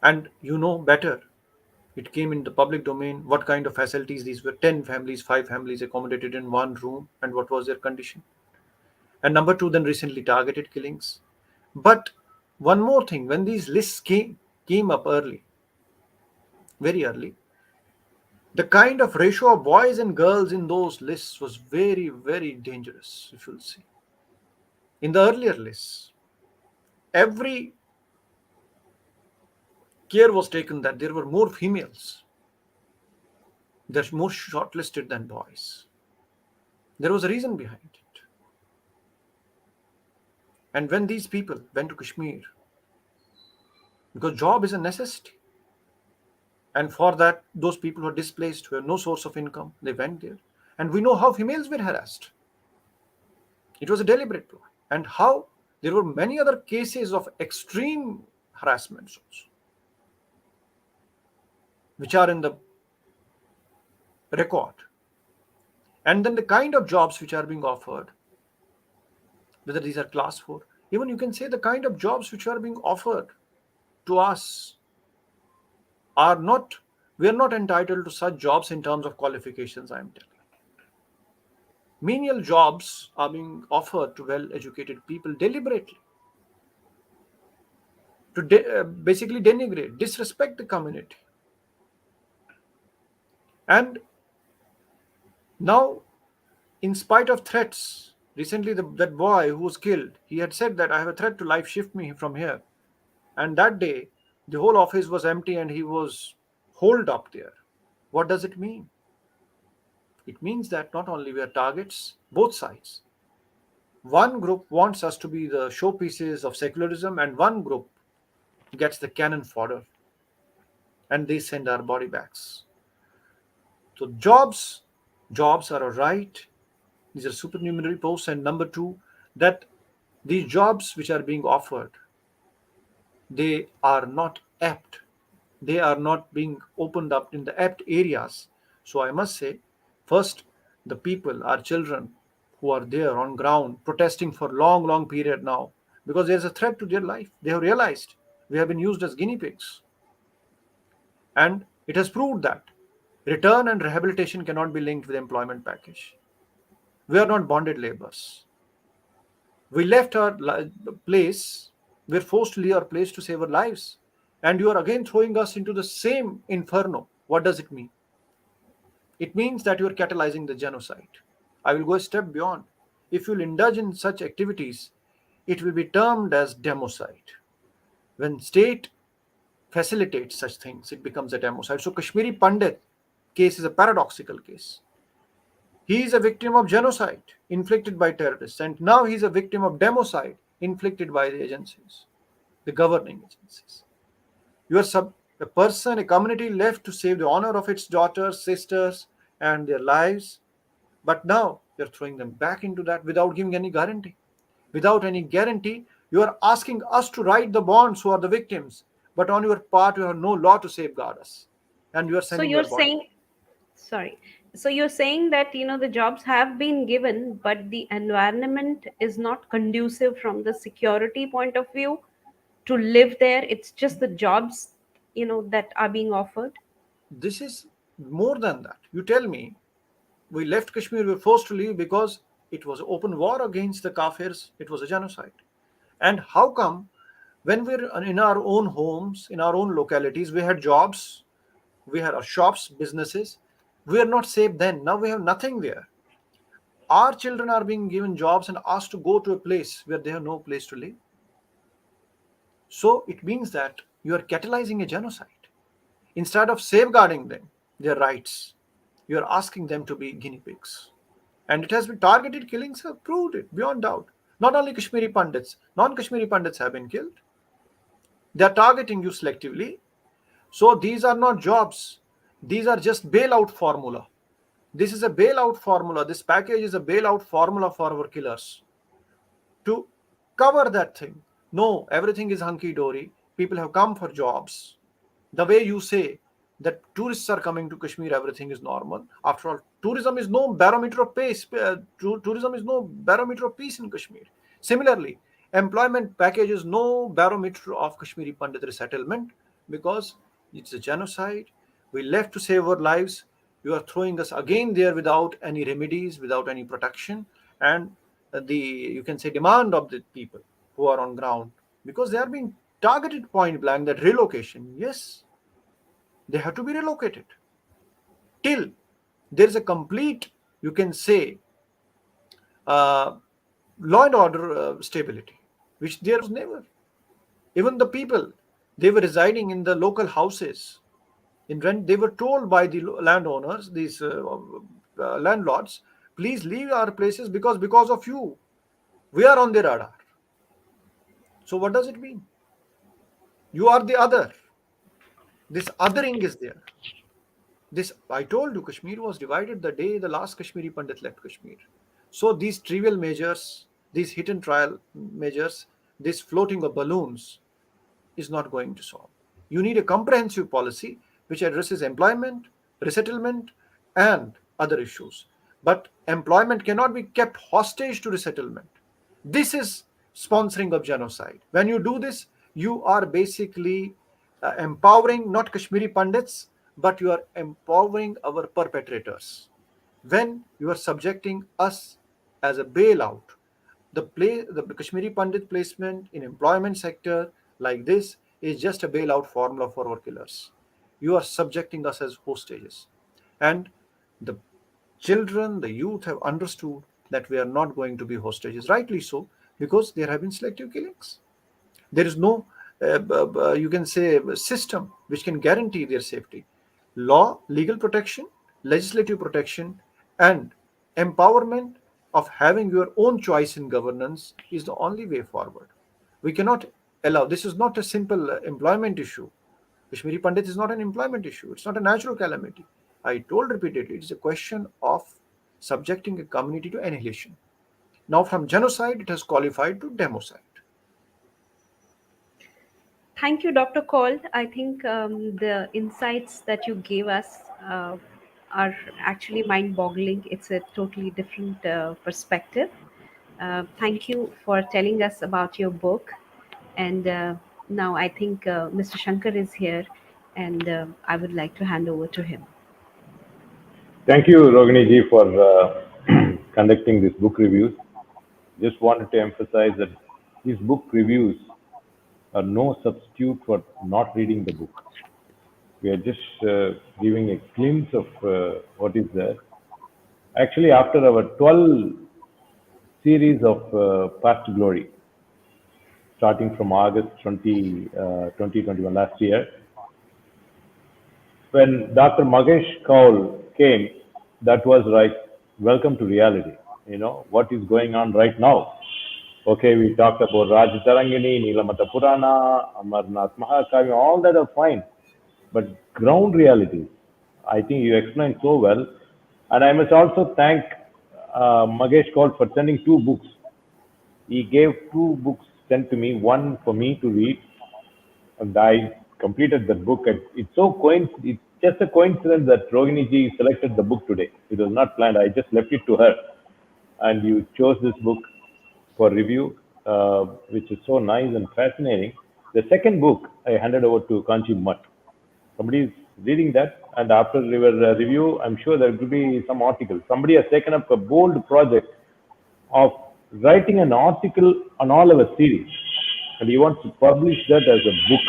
And you know better, it came in the public domain what kind of facilities these were. 10 families, 5 families accommodated in one room, and what was their condition. And number two, then recently targeted killings. But one more thing, when these lists came up early, very early, the kind of ratio of boys and girls in those lists was very, very dangerous, if you'll see. In the earlier lists, every care was taken that there were more females. They're more shortlisted than boys. There was a reason behind it. And when these people went to Kashmir, because job is a necessity, and for that, those people who are displaced, who have no source of income, they went there. And we know how females were harassed. It was a deliberate ploy. And how there were many other cases of extreme harassments also, which are in the record. And then the kind of jobs which are being offered, whether these are class 4, even you can say the kind of jobs which are being offered to us are not, we are not entitled to such jobs in terms of qualifications, I am telling. Menial jobs are being offered to well-educated people deliberately to basically denigrate, disrespect the community. And now, in spite of threats, recently that boy who was killed, he had said that I have a threat to life, shift me from here. And that day, the whole office was empty and he was holed up there. What does it mean? It means that not only we are targets, both sides. One group wants us to be the showpieces of secularism, and one group gets the cannon fodder, and they send our body bags. So jobs are a right. These are supernumerary posts. And number two, that these jobs which are being offered, they are not apt. They are not being opened up in the apt areas. So I must say, first, the people, our children, who are there on ground protesting for long, long period now, because there's a threat to their life. They have realized we have been used as guinea pigs. And it has proved that Return and rehabilitation cannot be linked with employment package. We are not bonded laborers. We left our place, we're forced to leave our place to save our lives. And you are again throwing us into the same inferno. What does it mean? It means that you are catalyzing the genocide. I will go a step beyond. If you'll indulge in such activities, it will be termed as democide. When state facilitates such things, it becomes a democide. So Kashmiri Pandit case is a paradoxical case. He is a victim of genocide inflicted by terrorists, and now he is a victim of democide inflicted by the agencies, the governing agencies. You are a person, a community left to save the honor of its daughters, sisters, and their lives, but now you're throwing them back into that without giving any guarantee. Without any guarantee, you are asking us to write the bonds who are the victims, but on your part, you have no law to safeguard us, and you are So sending you're your body. saying, sorry. So you're saying that the jobs have been given, but the environment is not conducive from the security point of view to live there. It's just the jobs, that are being offered. This is more than that. You tell me, we left Kashmir, we were forced to leave because it was open war against the Kafirs, it was a genocide. And how come when we're in our own homes, in our own localities, we had jobs, we had our shops, businesses, we are not safe then. Now we have nothing there. Our children are being given jobs and asked to go to a place where they have no place to live. So it means that you are catalyzing a genocide. Instead of safeguarding them, their rights, you are asking them to be guinea pigs. And it has been targeted killings have proved it beyond doubt. Not only Kashmiri Pandits, non Kashmiri Pandits have been killed. They are targeting you selectively. So these are not jobs, these are just bailout formula. This is a bailout formula. This package is a bailout formula for our killers to cover that thing. No, everything is hunky dory. People have come for jobs. The way you say that tourists are coming to Kashmir, everything is normal. After all, tourism is no barometer of peace. Tourism is no barometer of peace in Kashmir. Similarly, employment package is no barometer of Kashmiri Pandit resettlement because it's a genocide. We left to save our lives. You are throwing us again there without any remedies, without any protection, and the you can say demand of the people who are on ground because they are being targeted point blank that relocation. Yes, they have to be relocated till there is a complete, you can say, uh, law and order stability, which there was never. Even the people, they were residing in the local houses in rent. They were told by the landowners, these landlords, please leave our places because of you, we are on the radar. So what does it mean? You are the other. This othering is there. This I told you, Kashmir was divided the day the last Kashmiri Pandit left Kashmir. So these trivial measures, these hit and trial measures, this floating of balloons is not going to solve. You need a comprehensive policy which addresses employment, resettlement, and other issues. But employment cannot be kept hostage to resettlement. This is sponsoring of genocide. When you do this, you are basically empowering not Kashmiri Pandits, but you are empowering our perpetrators. When you are subjecting us as a bailout, the Kashmiri Pandit placement in employment sector like this is just a bailout formula for our killers. You are subjecting us as hostages. And the children, the youth have understood that we are not going to be hostages, rightly so, because there have been selective killings. There is no, you can say, system which can guarantee their safety. Law, legal protection, legislative protection, and empowerment of having your own choice in governance is the only way forward. We cannot allow, this is not a simple employment issue. Kashmiri Pandit is not an employment issue. It's not a natural calamity. I told repeatedly, it's a question of subjecting a community to annihilation. Now, from genocide, it has qualified to democide. Thank you, Dr. Kaul. I think the insights that you gave us are actually mind boggling. It's a totally different perspective. Thank you for telling us about your book. And now I think Mr. Shankar is here, and I would like to hand over to him. Thank you, Rohini ji, for conducting this book reviews. Just wanted to emphasize that these book reviews are no substitute for not reading the book. We are just giving a glimpse of what is there. Actually, after our 12 series of Past Glory, starting from August 2021 last year, when Dr. Mahesh Kaul came, that was like, welcome to reality. What is going on right now? Okay, we talked about Raj Tarangini, Nilamata Purana, Amarnath Mahakavya, all that are fine. But ground realities, I think you explained so well. And I must also thank Mahesh Kaul for sending two books. He gave two books sent to me, one for me to read, and I completed the book. It's just a coincidence that Rohini ji selected the book today. It was not planned. I just left it to her, and you chose this book for review, which is so nice and fascinating. The second book I handed over to Kanchi Mutt. Somebody is reading that, and after your review, I'm sure there will be some article. Somebody has taken up a bold project of writing an article on all our series, and he wants to publish that as a book.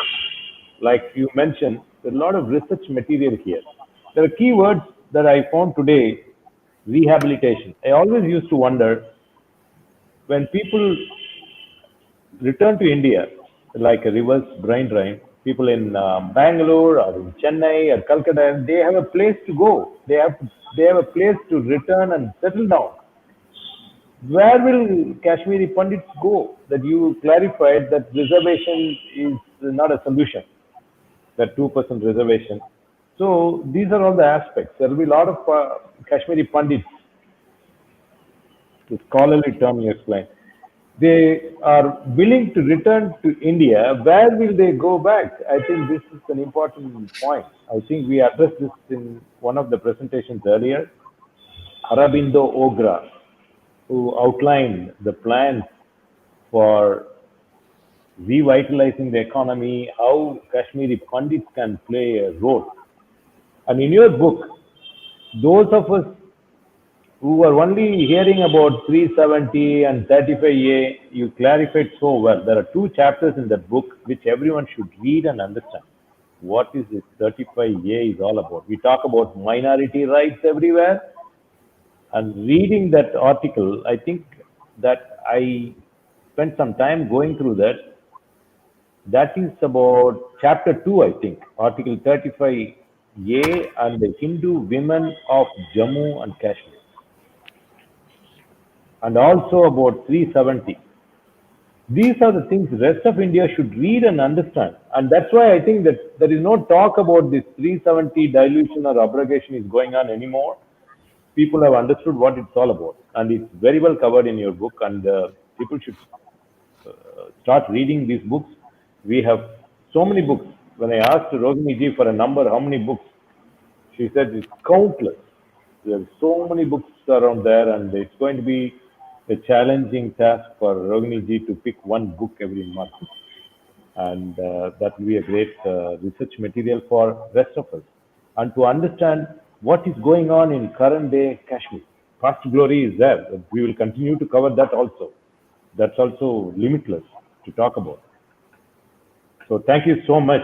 Like you mentioned, there's a lot of research material here. There are keywords that I found today: rehabilitation. I always used to wonder when people return to India, like a reverse brain drain, people in Bangalore or in Chennai or Calcutta, they have a place to go. They have a place to return and settle down. Where will Kashmiri Pandits go? That you clarified that reservation is not a solution, that 2% reservation. So these are all the aspects. There will be a lot of Kashmiri Pandits, the scholarly term you explained. They are willing to return to India. Where will they go back? I think this is an important point. I think we addressed this in one of the presentations earlier. Aurobindo Ogra, who outlined the plans for revitalizing the economy, how Kashmiri Pandits can play a role. And in your book, those of us who were only hearing about 370 and 35A, you clarified so well. There are two chapters in that book which everyone should read and understand. What is this 35A is all about? We talk about minority rights everywhere. And reading that article, I think that I spent some time going through that. That is about chapter 2, I think, article 35A and the Hindu women of Jammu and Kashmir. And also about 370. These are the things the rest of India should read and understand. And that's why I think that there is no talk about this 370 dilution or abrogation is going on anymore. People have understood what it's all about. And it's very well covered in your book. And people should start reading these books. We have so many books. When I asked Rohini ji for a number, how many books, she said it's countless. There are so many books around there, and it's going to be a challenging task for Rohini ji to pick one book every month. And that will be a great research material for rest of us. And to understand what is going on in current day Kashmir. Past glory is there. We will continue to cover that also. That's also limitless to talk about. So thank you so much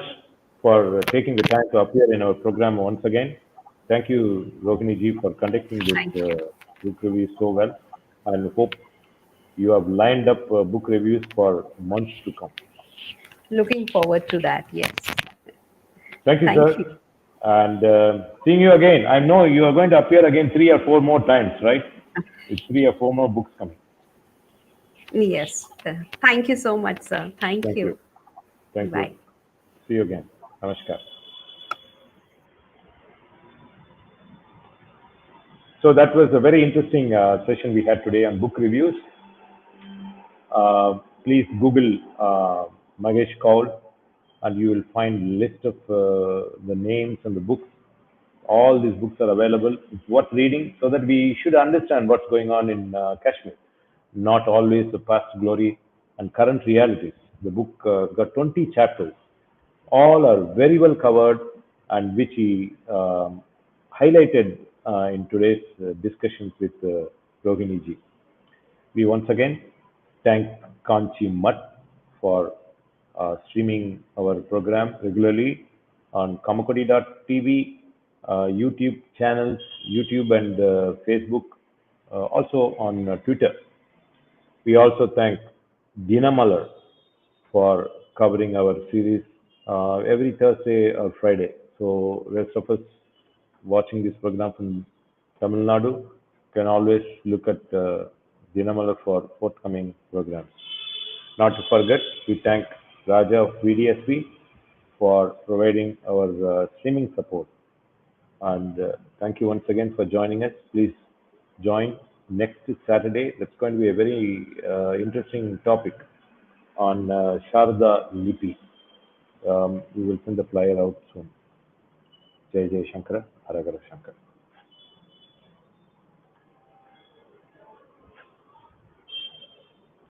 for taking the time to appear in our program once again. Thank you, Rohini ji, for conducting this Thank you. book review so well. And hope you have lined up book reviews for months to come. Looking forward to that. Yes. Thank you, Thank sir. you. And seeing you again. I know you are going to appear again 3 or 4 more times, right? With 3 or 4 more books coming. Yes. Thank you so much, sir. Thank Thank you. you. Thank you. Bye. See you again. Namaskar. So that was a very interesting session we had today on book reviews. Please Google Mahesh Kaul, and you will find list of the names and the books. All these books are available. It's worth reading so that we should understand what's going on in Kashmir. Not always the past glory and current realities. The book got 20 chapters. All are very well covered, and which he highlighted in today's discussions with Rohini ji. We once again thank Kanchi Mutt for streaming our program regularly on kamakodi.tv, YouTube channels, YouTube and Facebook, also on Twitter. We also thank Dina Muller for covering our series every Thursday or Friday. So rest of us watching this program from Tamil Nadu can always look at Dinamala for forthcoming programs. Not to forget, we thank Raja of VDSV for providing our streaming support. And thank you once again for joining us. Please join next Saturday. That's going to be a very interesting topic on Sharda Lipi. We will send the flyer out soon. Jai Jai Shankara, Haragara Shankara.